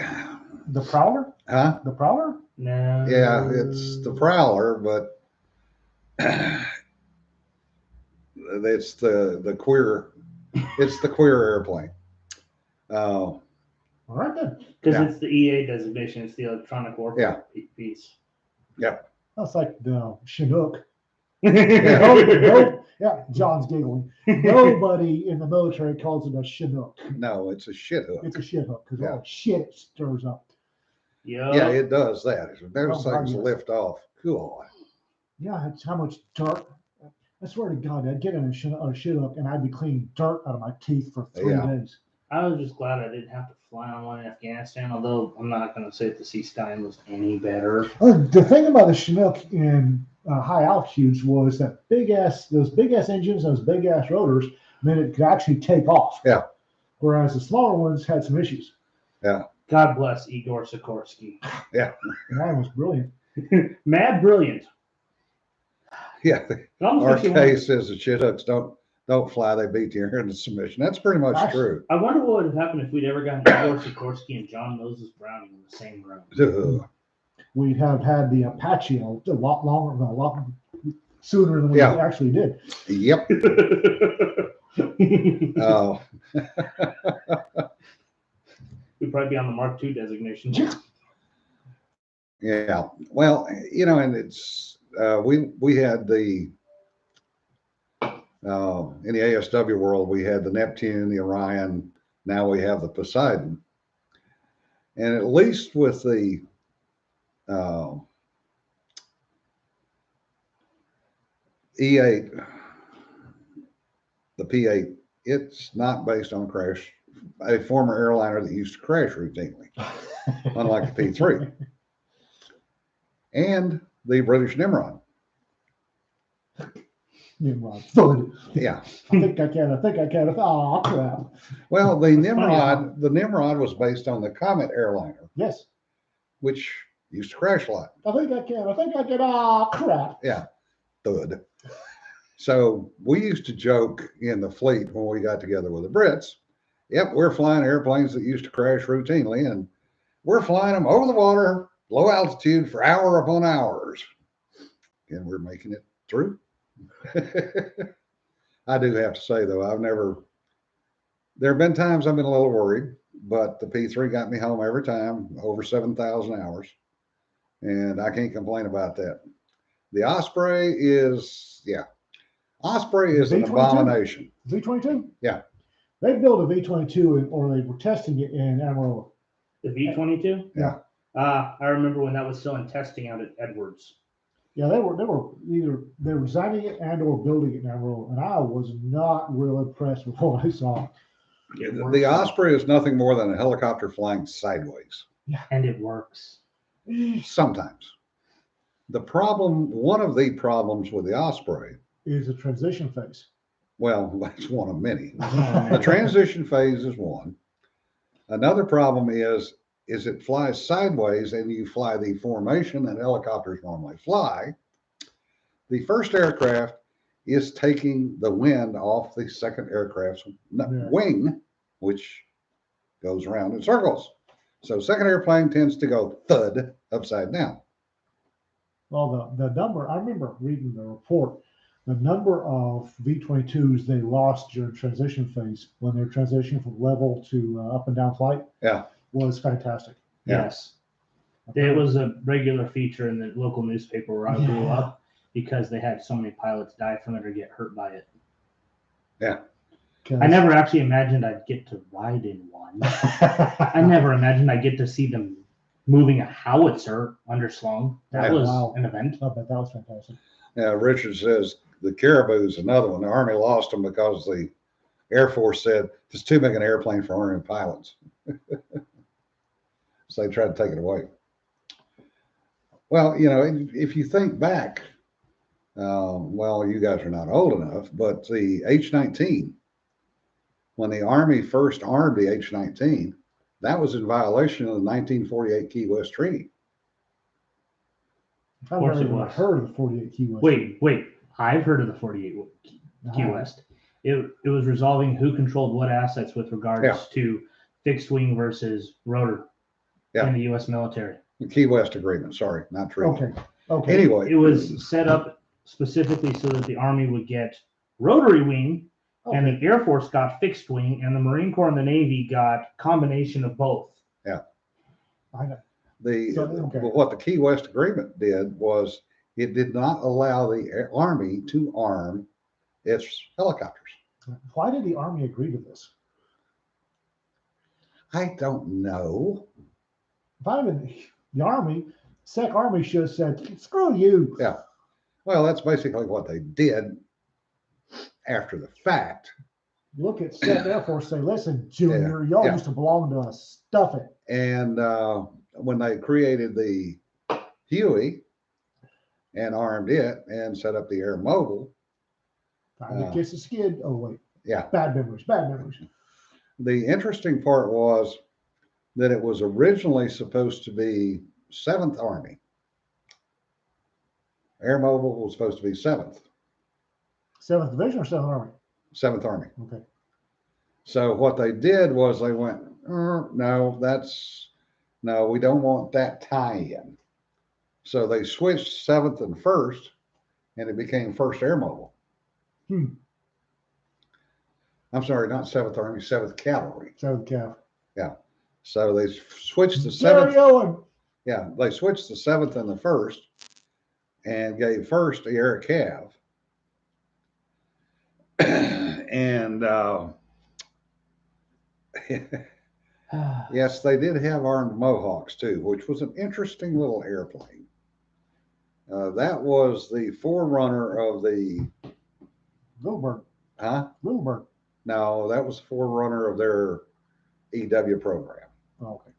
Speaker 1: The Prowler?
Speaker 2: huh?
Speaker 1: The Prowler?
Speaker 3: No.
Speaker 2: Yeah, it's the Prowler, but it's the queer, it's the queer airplane.
Speaker 1: All right then.
Speaker 3: Because
Speaker 2: Yeah.
Speaker 3: it's the EA designation, it's the electronic warfare piece.
Speaker 2: Yep.
Speaker 1: That's like the Chinook.
Speaker 2: Yeah.
Speaker 1: Yeah, John's giggling. Nobody in the military calls it a Chinook.
Speaker 2: No, it's a shit hook.
Speaker 1: It's a shit hook because
Speaker 2: Yeah.
Speaker 1: all the shit it stirs up.
Speaker 2: Yeah, it does that. Those
Speaker 1: Oh, God,
Speaker 2: things
Speaker 1: yes.
Speaker 2: lift off. Cool.
Speaker 1: Yeah, it's how much dirt. I swear to God, I'd get in a Chinook and I'd be cleaning dirt out of my teeth for 3
Speaker 2: Yeah.
Speaker 1: days.
Speaker 3: I was just glad I didn't have to fly on one in Afghanistan, although I'm not going to say that the Sea Stallion was any better.
Speaker 1: The thing about the Chinook in high altitudes was that those big ass engines, those big ass rotors, meant it could actually take off.
Speaker 2: Yeah.
Speaker 1: Whereas the smaller ones had some issues.
Speaker 3: God bless Igor Sikorsky.
Speaker 1: Mine was brilliant.
Speaker 3: Mad brilliant.
Speaker 2: Yeah.
Speaker 3: It almost makes you
Speaker 2: RK
Speaker 3: wonder-
Speaker 2: says the shit hooks don't fly, they beat you into submission. That's pretty much
Speaker 1: Actually,
Speaker 2: true.
Speaker 3: I wonder what would have happened if we'd ever gotten Igor Sikorsky and John Moses Browning in the same room.
Speaker 2: Ugh.
Speaker 1: We'd have had the Apache a lot longer, a lot sooner than we
Speaker 2: Yeah.
Speaker 1: actually did.
Speaker 2: Yep. Oh.
Speaker 3: We'd probably be on the Mark II designation.
Speaker 2: Yeah. Well, and it's we had the in the ASW world, we had the Neptune, the Orion. Now we have the Poseidon, and at least with the E8, the P8, it's not based on crash. A former airliner that used to crash routinely, unlike the P3, and the British Nimrod.
Speaker 1: Nimrod. Thud.
Speaker 2: Yeah.
Speaker 1: I think I can. Oh, crap.
Speaker 2: Well, the
Speaker 3: It's funny how-
Speaker 2: Nimrod was based on the Comet airliner,
Speaker 1: Yes.
Speaker 2: which used to crash a lot.
Speaker 1: I think I can. Oh, crap.
Speaker 2: Yeah. Thud. So we used to joke in the fleet when we got together with the Brits. Yep, we're flying airplanes that used to crash routinely, and we're flying them over the water, low altitude for hour upon hours. And we're making it through. I do have to say, though, there have been times I've been a little worried, but the P3 got me home every time, over 7,000 hours. And I can't complain about that. The Osprey is an
Speaker 1: V-22?
Speaker 2: abomination.
Speaker 1: V-22?
Speaker 2: Yeah.
Speaker 1: They built a V-22, or they were testing it in Amarillo.
Speaker 3: The V-22?
Speaker 2: Yeah.
Speaker 3: I remember when that was still in testing out at Edwards.
Speaker 1: Yeah, they were designing it and or building it in Amarillo, and I was not real impressed with what I saw.
Speaker 2: The Osprey is nothing more than a helicopter flying sideways.
Speaker 3: And it works.
Speaker 2: Sometimes. One of the problems with the Osprey,
Speaker 1: Is a transition phase.
Speaker 2: well, that's one of many. The transition phase is one. Another problem is it flies sideways and you fly the formation that helicopters normally fly. The first aircraft is taking the wind off the second aircraft's wing, which goes around in circles. So second airplane tends to go thud upside down.
Speaker 1: Well, the number, I remember reading the report, the number of V-22s they lost during transition phase when they're transitioning from level to up and down flight was fantastic.
Speaker 2: Yeah.
Speaker 3: Yes. It was a regular feature in the local newspaper where I grew up because they had so many pilots die from it or get hurt by it.
Speaker 2: Yeah.
Speaker 3: I never actually imagined I'd get to ride in one. I never imagined I'd get to see them moving a howitzer underslung. That was an event.
Speaker 1: I bet that was fantastic.
Speaker 2: Yeah, Richard says the Caribou's another one. The Army lost them because the Air Force said it's too big an airplane for Army pilots. So they tried to take it away. Well, if you think back, well, you guys are not old enough, but the H-19, when the Army first armed the H-19, that was in violation of the 1948 Key West Treaty.
Speaker 1: I've never even heard of the 48 Key West.
Speaker 3: Wait. I've heard of the 48 Key West. It was resolving who controlled what assets with regards to fixed wing versus rotor in the U.S. military.
Speaker 2: The Key West Agreement, sorry, not treaty.
Speaker 1: Okay.
Speaker 2: Anyway.
Speaker 3: It was set up specifically so that the Army would get rotary wing and the Air Force got fixed wing and the Marine Corps and the Navy got combination of both.
Speaker 2: Yeah.
Speaker 1: I know.
Speaker 2: What the Key West Agreement did was it did not allow the Army to arm its helicopters.
Speaker 1: Why did the Army agree to this?
Speaker 2: I don't know.
Speaker 1: If I'd been the Army, Sec Army should have said, screw you.
Speaker 2: Yeah. Well, that's basically what they did after the fact.
Speaker 1: Look at Sec Air Force, say, listen, Junior, y'all
Speaker 2: Yeah.
Speaker 1: used to belong to us. Stuff it.
Speaker 2: And when they created the Huey and armed it and set up the Air Mobile,
Speaker 1: Time to kiss the skid. Oh, wait.
Speaker 2: yeah.
Speaker 1: Bad memories. Bad memories.
Speaker 2: The interesting part was that it was originally supposed to be 7th Army. Air Mobile was supposed to be 7th.
Speaker 1: 7th Division or 7th Army?
Speaker 2: 7th Army.
Speaker 1: Okay.
Speaker 2: So what they did was they went, no, we don't want that tie-in. So they switched 7th and 1st, and it became 1st Air Mobile. I'm sorry, not 7th Army, 7th Cavalry.
Speaker 1: 7th Cav.
Speaker 2: Yeah. So they switched the
Speaker 1: Gary
Speaker 2: 7th.
Speaker 1: Owen.
Speaker 2: Yeah, they switched the 7th and the 1st and gave 1st the Air Cav. And yes, they did have armed Mohawks too, which was an interesting little airplane. That was the forerunner of the
Speaker 1: Little Bird.
Speaker 2: huh?
Speaker 1: Little Bird.
Speaker 2: No, that was the forerunner of their EW program,
Speaker 1: Oh, okay.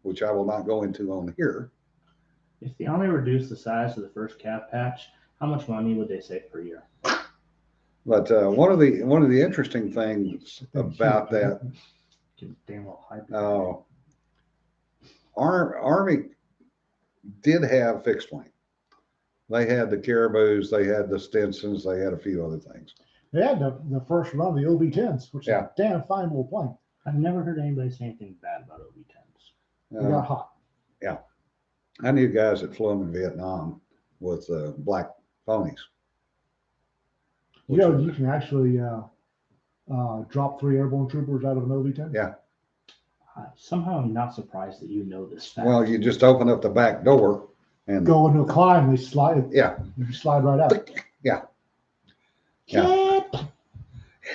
Speaker 2: which I will not go into on here.
Speaker 3: If the Army reduced the size of the first Cav patch, how much money would they save per year?
Speaker 2: But one of the interesting things about that,
Speaker 3: Damn well hybrid.
Speaker 2: Army did have fixed wing. They had the Caribous, they had the Stinsons, they had a few other things.
Speaker 1: They had the first run of the OB-10s, which is a damn fine little plane.
Speaker 3: I've never heard anybody say anything bad about OB-10s.
Speaker 1: They got hot.
Speaker 2: I knew guys that flew them in Vietnam with black ponies.
Speaker 1: You know, you can actually drop 3 airborne troopers out of an OB-10.
Speaker 2: Yeah.
Speaker 3: Somehow I'm not surprised that you know this fact.
Speaker 2: Well, you just open up the back door and
Speaker 1: Go into a climb, they slide.
Speaker 2: yeah,
Speaker 1: You slide right out.
Speaker 2: yeah.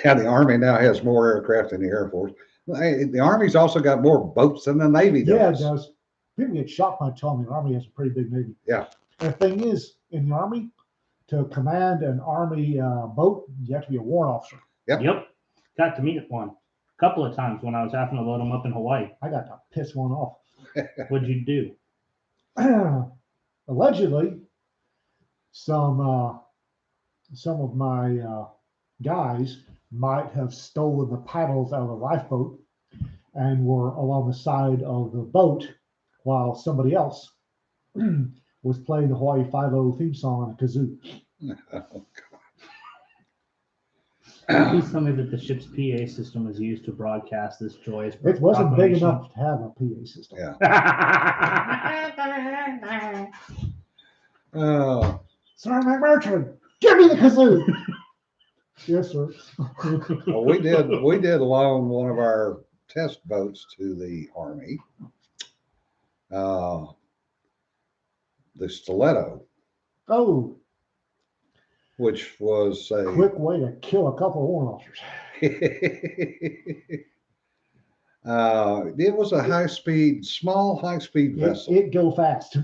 Speaker 2: Yeah, the Army now has more aircraft than the Air Force. The Army's also got more boats than the Navy does.
Speaker 1: Yeah, it does. People get shocked by telling me the Army has a pretty big Navy.
Speaker 2: Yeah.
Speaker 1: The thing is, in the Army, to command an Army boat, you have to be a warrant officer.
Speaker 3: Yep. Got to meet one a couple of times when I was having to load them up in Hawaii.
Speaker 1: I got to piss one off.
Speaker 3: What'd you do?
Speaker 1: Allegedly, some of my guys might have stolen the paddles out of the lifeboat and were along the side of the boat while somebody else was playing the Hawaii 5-0 theme song on a kazoo.
Speaker 2: Oh,
Speaker 3: Please tell me that the ship's PA system was used to broadcast this joyous
Speaker 1: It wasn't big
Speaker 3: proclamation.
Speaker 1: enough to have a PA system.
Speaker 2: Yeah. Oh,
Speaker 1: Sir McMurtry, give me the kazoo. Yes, sir.
Speaker 2: well, we did loan one of our test boats to the Army. The Stiletto,
Speaker 1: Oh,
Speaker 2: which was a
Speaker 1: quick way to kill a couple of warrant officers.
Speaker 2: it was a small high-speed vessel.
Speaker 1: It go fast.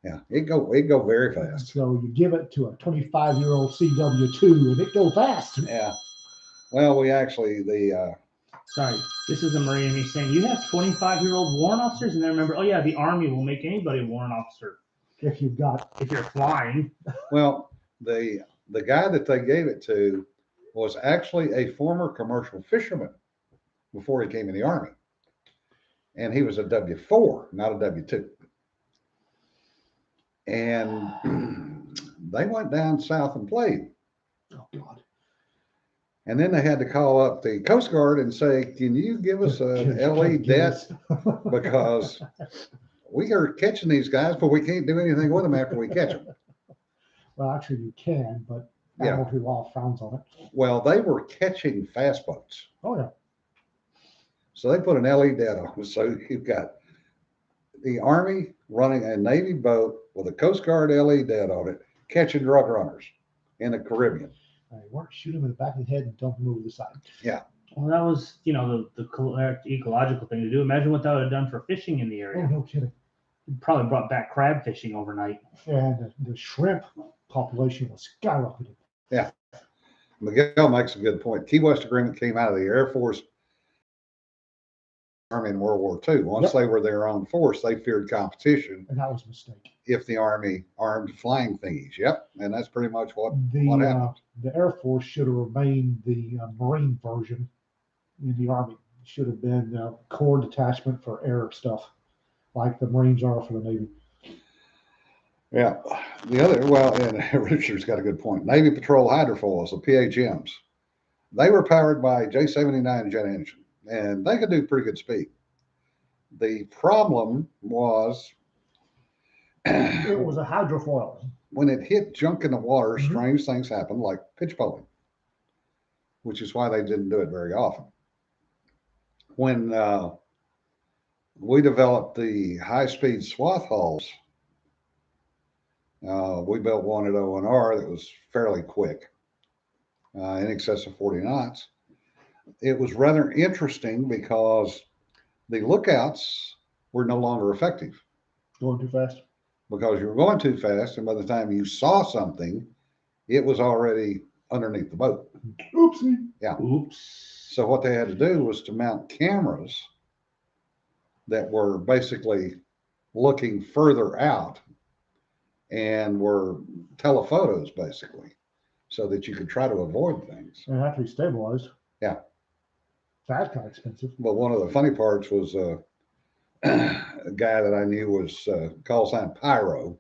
Speaker 2: Yeah, it go very fast.
Speaker 1: So you give it to a 25-year-old CW2 and it go fast.
Speaker 2: Yeah. Well, we actually
Speaker 3: Sorry, this is a Marine. He's saying you have 25-year-old warrant officers, and then remember, oh yeah, the Army will make anybody a warrant officer
Speaker 1: If you've got,
Speaker 3: if you're flying.
Speaker 2: well, the guy that they gave it to was actually a former commercial fisherman before he came in the Army, and he was a W-4, not a W-2. And they went down south and played.
Speaker 1: oh God.
Speaker 2: And then they had to call up the Coast Guard and say, can you give us an LE debt? Because we are catching these guys, but we can't do anything with them after we catch them.
Speaker 1: Well, actually you can, but
Speaker 2: Yeah.
Speaker 1: admiralty law frowns on it.
Speaker 2: Well, they were catching fast boats.
Speaker 1: Oh yeah.
Speaker 2: So they put an LE debt on them. So you've got the Army running a Navy boat with a Coast Guard LE debt on it catching drug runners in the Caribbean.
Speaker 1: They weren't shooting him in the back of the head and dump him over the side.
Speaker 3: Well, that was, the correct ecological thing to do. Imagine what that would have done for fishing in the
Speaker 1: Oh,
Speaker 3: area.
Speaker 1: no kidding.
Speaker 3: It probably brought back crab fishing overnight.
Speaker 1: And the shrimp population was skyrocketing.
Speaker 2: Miguel makes a good point. Key West Agreement came out of the Air Force Army in World War II. Once they were their own force, they feared competition
Speaker 1: And that was a mistake.
Speaker 2: if the Army armed flying thingies. Yep, and that's pretty much what happened.
Speaker 1: The Air Force should have remained the Marine version in the Army. It should have been a Corps detachment for air stuff, like the Marines are for the Navy.
Speaker 2: Yeah. And Richard's got a good point. Navy Patrol hydrofoils, the PHMs, they were powered by J-79 jet engine, and they could do pretty good speed. The problem was
Speaker 1: It was a hydrofoil.
Speaker 2: when it hit junk in the water,
Speaker 1: Mhm.
Speaker 2: strange things happened, like pitch poling, which is why they didn't do it very often. When we developed the high-speed swath hulls, we built one at ONR that was fairly quick, in excess of 40 knots. It was rather interesting because the lookouts were no longer effective
Speaker 1: Going too fast.
Speaker 2: because you were going too fast, and by the time you saw something, it was already underneath the boat.
Speaker 1: Oopsie.
Speaker 3: Oops.
Speaker 2: So what they had to do was to mount cameras that were basically looking further out and were telephotos basically, so that you could try to avoid things.
Speaker 1: And it had to be stabilized.
Speaker 2: Yeah.
Speaker 1: That's kind of expensive.
Speaker 2: But one of the funny parts was a guy that I knew was call sign Pyro,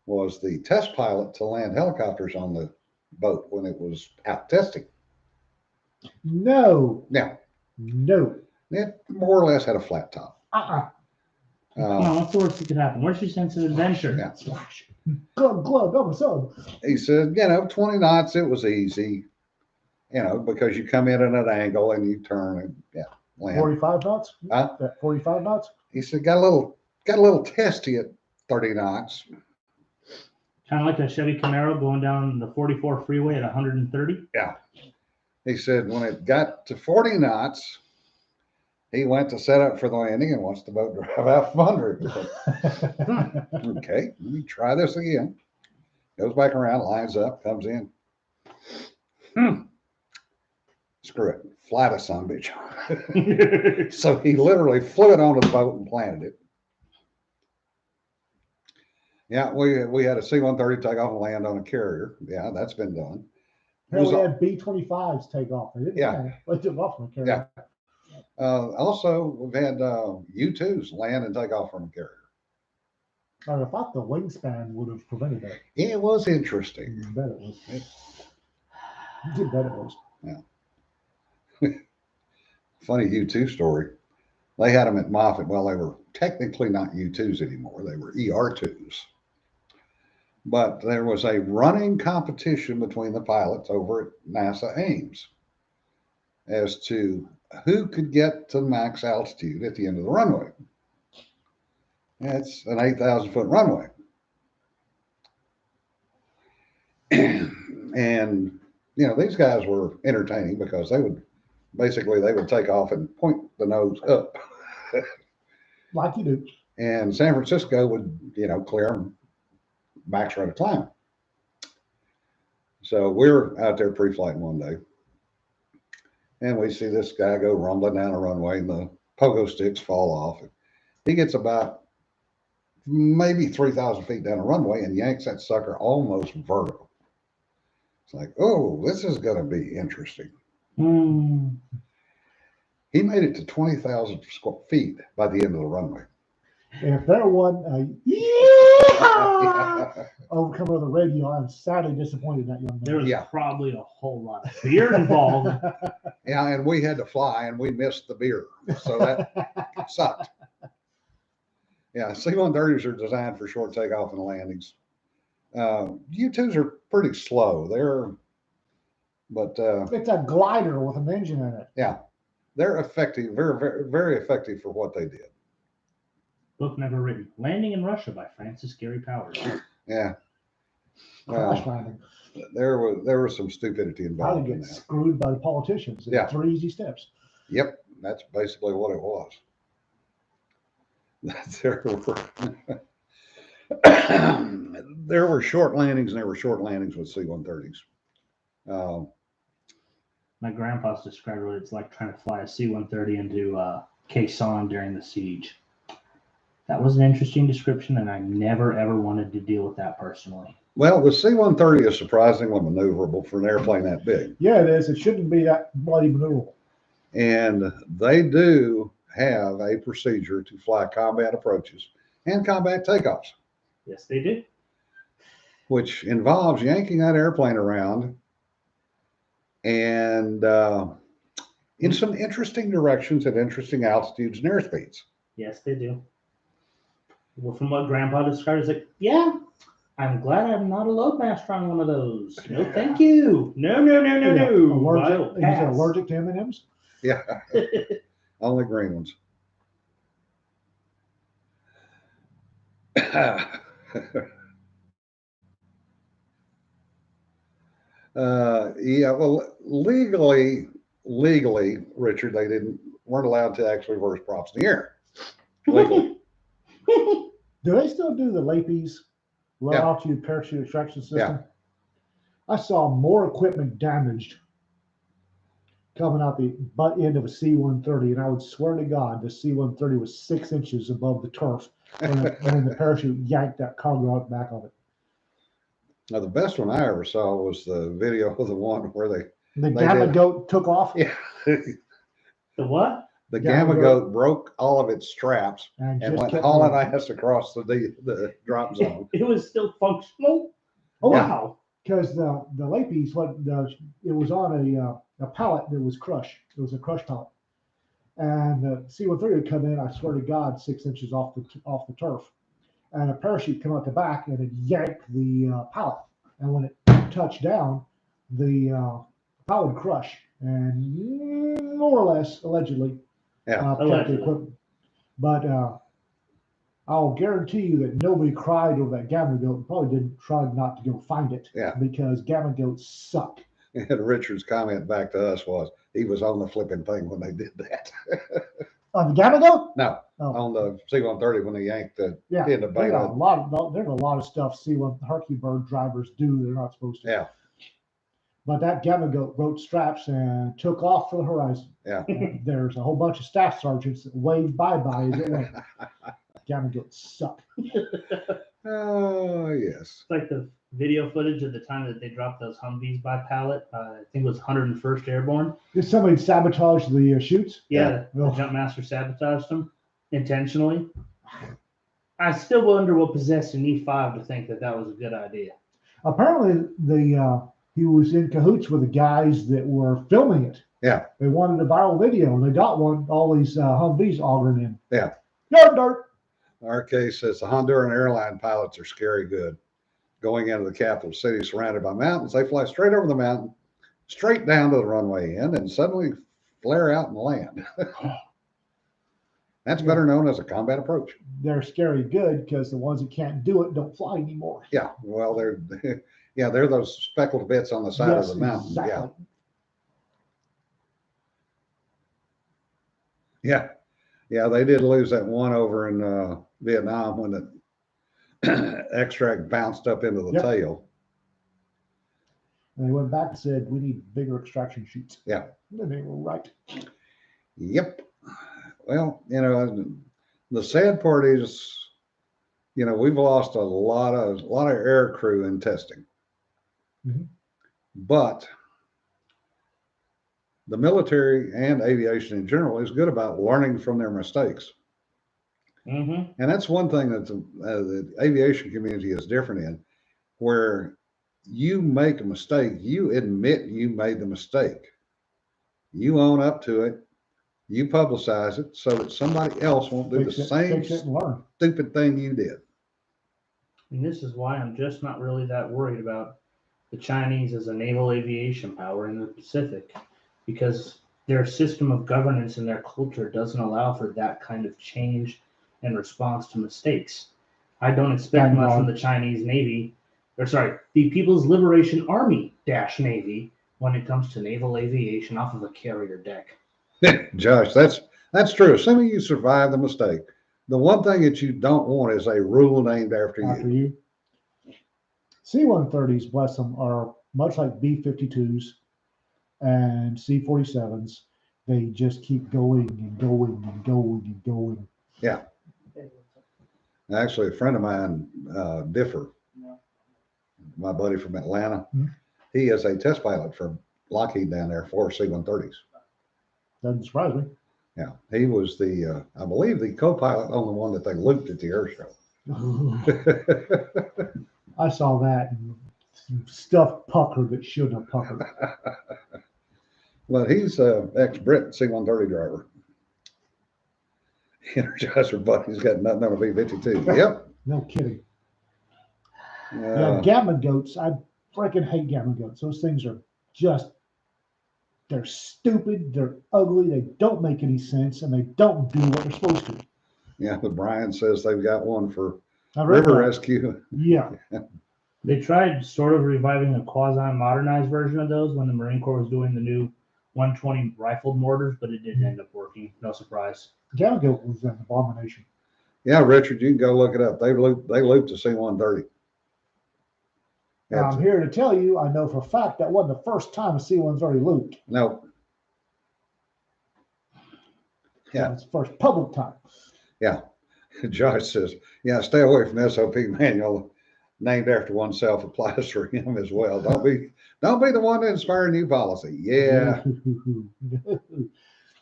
Speaker 2: was the test pilot to land helicopters on the boat when it was out testing.
Speaker 1: No.
Speaker 2: Now,
Speaker 1: No.
Speaker 2: it more or less had a flat top.
Speaker 3: Come on, what's the worst that could happen? Where's your sense of adventure?
Speaker 2: Yeah.
Speaker 1: Splash. Glug, I'm a sub.
Speaker 2: He said, 20 knots, it was easy, because you come in at an angle and you turn and land.
Speaker 1: 45 knots?
Speaker 2: Huh?
Speaker 1: That 45 knots?
Speaker 2: He said, got a little testy at 30 knots.
Speaker 3: Kind of like a Chevy Camaro going down the 44 freeway at 130.
Speaker 2: Yeah. He said when it got to 40 knots, he went to set up for the landing and watched the boat drive out from under it. Okay, let me try this again. Goes back around, lines up, comes in. Screw it. Fly the son of a bitch. So he literally flew it onto the boat and planted it. Yeah, we had a C-130 take off and land on a carrier. Yeah, that's been done.
Speaker 1: Hell, we had B-25s take off. They didn't land. They took off from a carrier.
Speaker 2: Also, we've had U-2s land and take off from a carrier.
Speaker 1: I thought the wingspan would have prevented that.
Speaker 2: It was interesting.
Speaker 1: I bet it was. You bet it was.
Speaker 2: Funny U-2 story. They had them at Moffett. Well, they were technically not U-2s anymore. They were ER-2s. But there was a running competition between the pilots over at NASA Ames as to who could get to max altitude at the end of the runway. It's an 8,000-foot runway. And, these guys were entertaining because they would take off and point the nose up.
Speaker 1: Like you do.
Speaker 2: And San Francisco would, clear them max rate of climb. So we're out there pre-flighting one day, and we see this guy go rumbling down a runway, and the pogo sticks fall off. He gets about maybe 3,000 feet down a runway and yanks that sucker almost vertical. It's like, oh, this is going to be interesting. He made it to 20,000 feet by the end of the runway.
Speaker 1: If there wasn't a overcome on the radio, I'm sadly disappointed in that young man.
Speaker 3: There was probably a whole lot of beer involved.
Speaker 2: Yeah, and we had to fly, and we missed the beer, so that sucked. Yeah, C-130s are designed for short takeoff and landings. U-2s are pretty slow.
Speaker 1: It's a glider with an engine in it.
Speaker 2: Yeah, they're effective, very, very, very effective for what they did.
Speaker 3: Book never written. Landing in Russia by Francis Gary Powers.
Speaker 2: Yeah.
Speaker 1: Crash
Speaker 2: Well,
Speaker 1: landing.
Speaker 2: there was some stupidity
Speaker 1: How
Speaker 2: involved
Speaker 1: to
Speaker 2: in
Speaker 1: get
Speaker 2: that.
Speaker 1: screwed by the politicians in
Speaker 2: Yeah.
Speaker 1: 3 easy steps.
Speaker 2: Yep, that's basically what it was. There were there were short landings, and there were short landings with C-130s.
Speaker 3: My grandpa's described what it's like trying to fly a C-130 into Quezon during the siege. That was an interesting description, and I never ever wanted to deal with that personally.
Speaker 2: Well, the C-130 is surprisingly maneuverable for an airplane that big.
Speaker 1: Yeah, it is. It shouldn't be that bloody maneuverable.
Speaker 2: And they do have a procedure to fly combat approaches and combat takeoffs,
Speaker 3: Yes, they do.
Speaker 2: which involves yanking that airplane around and in some interesting directions at interesting altitudes and airspeeds.
Speaker 3: Yes, they do. Well, from what Grandpa described, it's like, yeah, I'm glad I'm not a loadmaster on one of those. No, thank you. No.
Speaker 1: Allergic, he's
Speaker 3: Pass.
Speaker 1: allergic to M&Ms.
Speaker 2: Yeah, only green ones. Yeah, well, legally, Richard, they weren't allowed to actually reverse props in the air. Legally.
Speaker 1: Do they still do the LAPEs, low
Speaker 2: Yeah.
Speaker 1: altitude parachute extraction system?
Speaker 2: Yeah.
Speaker 1: I saw more equipment damaged coming out the butt end of a C-130, and I would swear to God the C-130 was 6 inches above the turf when the parachute yanked that cargo out back of it.
Speaker 2: Now, the best one I ever saw was the video of the one where
Speaker 1: The
Speaker 2: They
Speaker 1: Gamma
Speaker 2: did.
Speaker 1: Goat took off
Speaker 2: the
Speaker 3: The what?
Speaker 2: Gamma Goat broke all of its straps
Speaker 1: and
Speaker 2: and
Speaker 1: just
Speaker 2: went
Speaker 1: kept
Speaker 2: hauling
Speaker 1: going.
Speaker 2: ass across the drop zone.
Speaker 3: It was still functional.
Speaker 1: Oh,
Speaker 2: Yeah.
Speaker 3: Wow.
Speaker 1: Because the LAPEs, it was on a pallet that was crushed. It was a crush pallet, and the C-130 would come in. I swear to God, 6 inches off the turf, and a parachute come out the back and it yanked the pallet. And when it touched down, the pallet would crush and more or less allegedly
Speaker 2: Yeah.
Speaker 1: protect the
Speaker 3: Allegedly.
Speaker 1: equipment. But I'll guarantee you that nobody cried over that Gamma Goat and probably didn't try not to go find it.
Speaker 2: Yeah.
Speaker 1: Because Gamma Goats suck.
Speaker 2: And Richard's comment back to us was he was on the flipping thing when they did that.
Speaker 1: On the Gamma Goat?
Speaker 2: No,
Speaker 1: Oh,
Speaker 2: on the C-130 when they yanked the
Speaker 1: yeah.
Speaker 2: end of
Speaker 1: There's a
Speaker 2: beta.
Speaker 1: lot of stuff C-1 Hercules drivers do they're not supposed to.
Speaker 2: Yeah.
Speaker 1: But that Gamma Goat broke straps and took off for the horizon.
Speaker 2: Yeah.
Speaker 1: And there's a whole bunch of staff sergeants that waved bye-bye as it went. Gamma Goats suck.
Speaker 2: Oh, yes.
Speaker 3: It's like the video footage of the time that they dropped those Humvees by pallet. I think it was 101st Airborne.
Speaker 1: Did somebody sabotage the chutes?
Speaker 3: Yeah, the
Speaker 1: Oh.
Speaker 3: Jumpmaster sabotaged them intentionally. I still wonder what possessed an E5 to think that that was a good idea.
Speaker 1: Apparently, he was in cahoots with the guys that were filming it.
Speaker 2: Yeah.
Speaker 1: They wanted a viral video, and they got one. All these Humvees auguring in.
Speaker 2: Yeah.
Speaker 1: Yard dart.
Speaker 2: Our case says the Honduran airline pilots are scary good. Going into the capital city surrounded by mountains, they fly straight over the mountain, straight down to the runway end, and suddenly flare out and land. That's better known as a combat approach.
Speaker 1: They're scary good because the ones that can't do it don't fly anymore.
Speaker 2: Yeah, well, they're they're those speckled bits on the side
Speaker 1: Yes,
Speaker 2: of the mountain.
Speaker 1: exactly.
Speaker 2: Yeah, they did lose that one over in Vietnam when the extract bounced up into the
Speaker 1: Yep.
Speaker 2: tail.
Speaker 1: And they went back and said, we need bigger extraction chutes.
Speaker 2: Yeah.
Speaker 1: And they were right.
Speaker 2: Yep. Well, the sad part is, we've lost a lot of air crew in testing.
Speaker 1: Mhm.
Speaker 2: But the military and aviation in general is good about learning from their mistakes.
Speaker 3: Mm-hmm.
Speaker 2: And that's one thing that the aviation community is different in, where you make a mistake, you admit you made the mistake, you own up to it, you publicize it so that somebody else won't do the same
Speaker 1: Fix it and learn.
Speaker 2: stupid thing you did.
Speaker 3: And this is why I'm just not really that worried about the Chinese as a naval aviation power in the Pacific, because their system of governance and their culture doesn't allow for that kind of change and response to mistakes. I don't expect much from the Chinese Navy the People's Liberation Army dash Navy when it comes to naval aviation off of a carrier deck.
Speaker 2: Josh, that's true. Assuming you survive the mistake, the one thing that you don't want is a rule named after you.
Speaker 1: C-130s, bless them, are much like B-52s and C-47s. They just keep going and going and going and going.
Speaker 2: Yeah. Actually, a friend of mine, Differ, my buddy from Atlanta, he is a test pilot for Lockheed down there for C-130s.
Speaker 1: Doesn't surprise me.
Speaker 2: Yeah, he was the, I believe, the co-pilot on the one that they looped at the air show.
Speaker 1: I saw that and stuff puckered that shouldn't have puckered.
Speaker 2: But he's an ex-Brit C-130 driver. Energizer Buddy's got nothing on a B-52. Yep.
Speaker 1: No kidding. Yeah, gammon goats. I freaking hate gammon goats. Those things are just, they're stupid, they're ugly, they don't make any sense, and they don't do what they're supposed to.
Speaker 2: Yeah, but Brian says they've got one for
Speaker 1: River
Speaker 2: river rescue.
Speaker 1: Yeah.
Speaker 3: They tried sort of reviving a quasi-modernized version of those when the Marine Corps was doing the new 120 rifled mortars, but it didn't end up working. No surprise.
Speaker 1: Gammon goat was an abomination.
Speaker 2: Yeah, Richard, you can go look it up. They looped the C-130.
Speaker 1: I'm here to tell you, I know for a fact that wasn't the first time a C-130 looped.
Speaker 2: No. Yeah.
Speaker 1: It's the first public time.
Speaker 2: Yeah. Josh says, yeah, stay away from the SOP manual named after oneself applies for him as well. Don't be the one to inspire new policy. Yeah.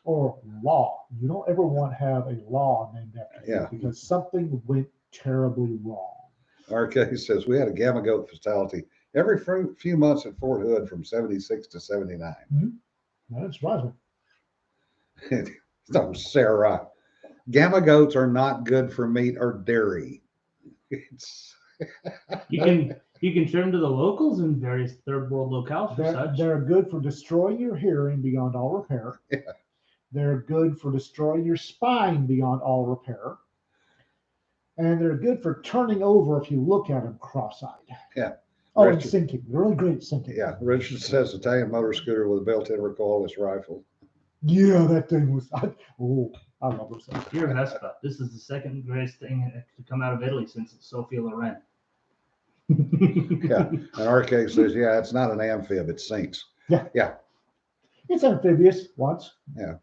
Speaker 1: Or law. You don't ever want to have a law named after you because something went terribly wrong.
Speaker 2: RK says we had a gamma goat fatality every few months at Fort Hood from 76 to 79.
Speaker 1: That's surprising.
Speaker 2: No, Sarah. Gamma goats are not good for meat or dairy.
Speaker 3: You can turn to the locals in various third world locales for such.
Speaker 1: They're good for destroying your hearing beyond all repair.
Speaker 2: Yeah.
Speaker 1: They're good for destroying your spine beyond all repair. And they're good for turning over if you look at them cross-eyed.
Speaker 2: Yeah.
Speaker 1: Oh, and sinking. They're really great at sinking.
Speaker 2: Yeah. Richard says Italian motor scooter with a built-in recoilless rifle.
Speaker 1: Yeah, that thing was. I love those things.
Speaker 3: Dear Vespa, this is the second greatest thing to come out of Italy since Sophia Loren.
Speaker 2: Yeah. And RK says, yeah, it's not an amphib, it sinks.
Speaker 1: Yeah.
Speaker 2: Yeah.
Speaker 1: It's amphibious once.
Speaker 2: Yeah.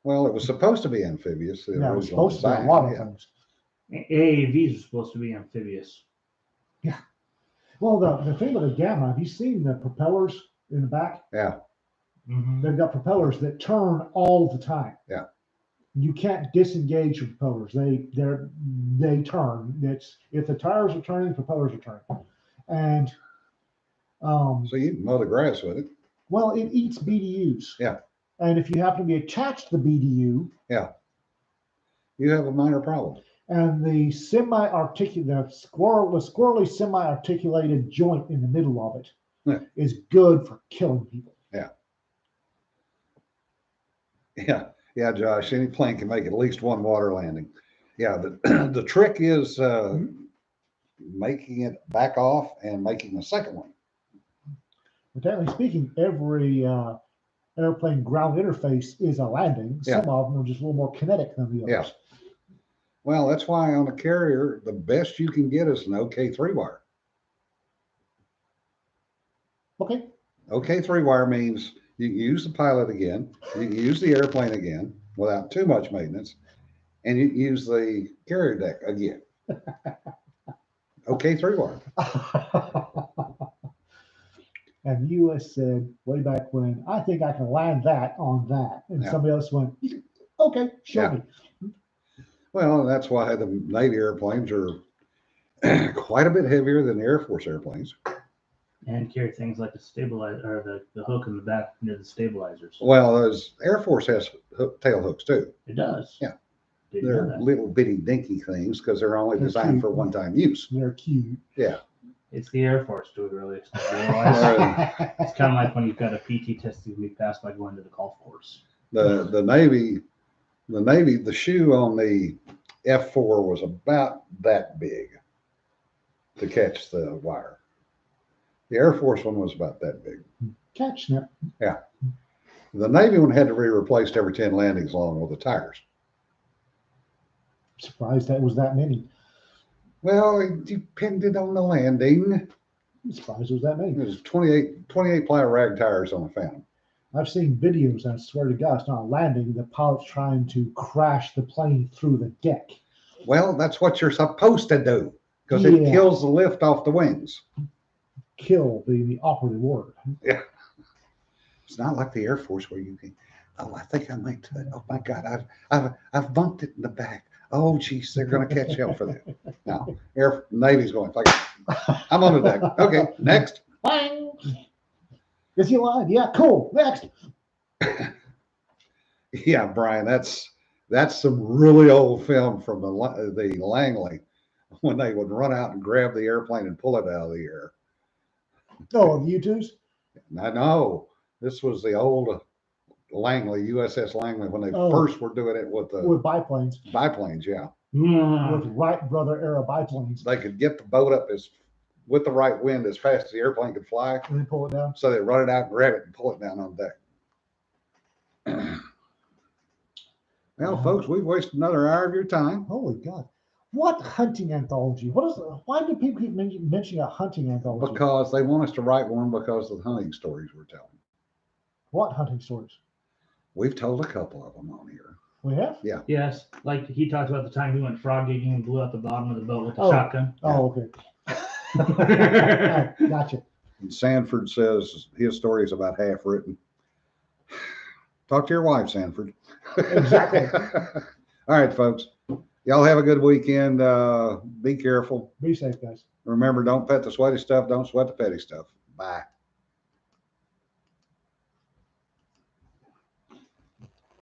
Speaker 2: Well, it was supposed to be amphibious.
Speaker 1: Yeah, it was supposed to be a lot of things.
Speaker 3: AAVs are supposed to be amphibious.
Speaker 1: Yeah. Well, the thing with the Gamma, have you seen the propellers in the back?
Speaker 2: Yeah.
Speaker 1: They've got propellers that turn all the time.
Speaker 2: Yeah.
Speaker 1: You can't disengage your propellers. They turn. It's if the tires are turning, propellers are turning. And
Speaker 2: so you can mow the grass with it.
Speaker 1: Well, it eats BDUs.
Speaker 2: Yeah.
Speaker 1: And if you happen to be attached to the BDU,
Speaker 2: you have a minor problem.
Speaker 1: And the squirrely semi-articulated joint in the middle of it is good for killing people.
Speaker 2: Yeah. Yeah. Yeah, Josh, any plane can make at least one water landing. Yeah. The trick is making it back off and making a second one.
Speaker 1: But technically speaking, every airplane ground interface is a landing. Some of them are just a little more kinetic than the others.
Speaker 2: Yeah. Well, that's why on a carrier, the best you can get is an OK3 wire.
Speaker 1: Okay.
Speaker 2: OK3 wire means you can use the pilot again, you can use the airplane again without too much maintenance, and you can use the carrier deck again. OK3 wire.
Speaker 1: And the U.S. said way back when, I think I can land that on that. And somebody else went, okay, show me.
Speaker 2: Well, that's why the Navy airplanes are quite a bit heavier than the Air Force airplanes.
Speaker 3: And carry things like the stabilizer or the hook in the back near the stabilizers.
Speaker 2: Well, Air Force has tail hooks too.
Speaker 3: It does.
Speaker 2: Yeah. They're little bitty dinky things because they're only designed for one-time use.
Speaker 1: They're cute.
Speaker 2: Yeah.
Speaker 3: It's the Air Force to it, really. It's kind of like when you've got a PT test to be passed by going to the golf course.
Speaker 2: The Navy, the shoe on the F4 was about that big to catch the wire. The Air Force one was about that big.
Speaker 1: Catch snap.
Speaker 2: The Navy one had to be replaced every 10 landings along with the tires.
Speaker 1: Surprised that was that many.
Speaker 2: Well, it depended on the landing.
Speaker 1: I'm surprised it was that many.
Speaker 2: It was 28 ply rag tires on the Phantom.
Speaker 1: I've seen videos, and I swear to God, it's not a landing. The pilot's trying to crash the plane through the deck.
Speaker 2: Well, that's what you're supposed to do because it
Speaker 1: Yeah.
Speaker 2: kills the lift off the wings.
Speaker 1: Kill being the operative word.
Speaker 2: It's not like the Air Force where you can, oh, I think I might, oh my God, I've bumped it in the back. Oh, geez, they're going to catch hell for that. No, Navy's going, like, I'm on the deck. Okay, next.
Speaker 1: Bang! Is he alive? Yeah, cool. Next.
Speaker 2: Yeah, Brian, that's some really old film from the Langley when they would run out and grab the airplane and pull it out of the air.
Speaker 1: Oh, the U2s?
Speaker 2: I know this was the old Langley, USS Langley, when they
Speaker 1: Oh.
Speaker 2: first were doing it with the
Speaker 1: With biplanes.
Speaker 2: biplanes. Yeah,
Speaker 1: With Wright brother era biplanes.
Speaker 2: they could get the boat up with the right wind as fast as the airplane could fly.
Speaker 1: And then pull it down.
Speaker 2: So they run it out, grab it, and pull it down on deck. Well, folks, we've wasted another hour of your time.
Speaker 1: Holy God. What hunting anthology? Why do people keep mentioning a hunting anthology?
Speaker 2: Because they want us to write one because of the hunting stories we're telling.
Speaker 1: What hunting stories?
Speaker 2: We've told a couple of them on here.
Speaker 1: We have?
Speaker 3: Yes, like he talked about the time he went frog gigging and blew out the bottom of the boat with the
Speaker 1: Oh.
Speaker 3: shotgun.
Speaker 1: Oh, okay. Right, gotcha.
Speaker 2: And Sanford says his story is about half written. Talk to your wife, Sanford.
Speaker 1: Exactly.
Speaker 2: All right, folks. Y'all have a good weekend. Be careful.
Speaker 1: Be safe, guys.
Speaker 2: Remember, don't pet the sweaty stuff. Don't sweat the petty stuff. Bye.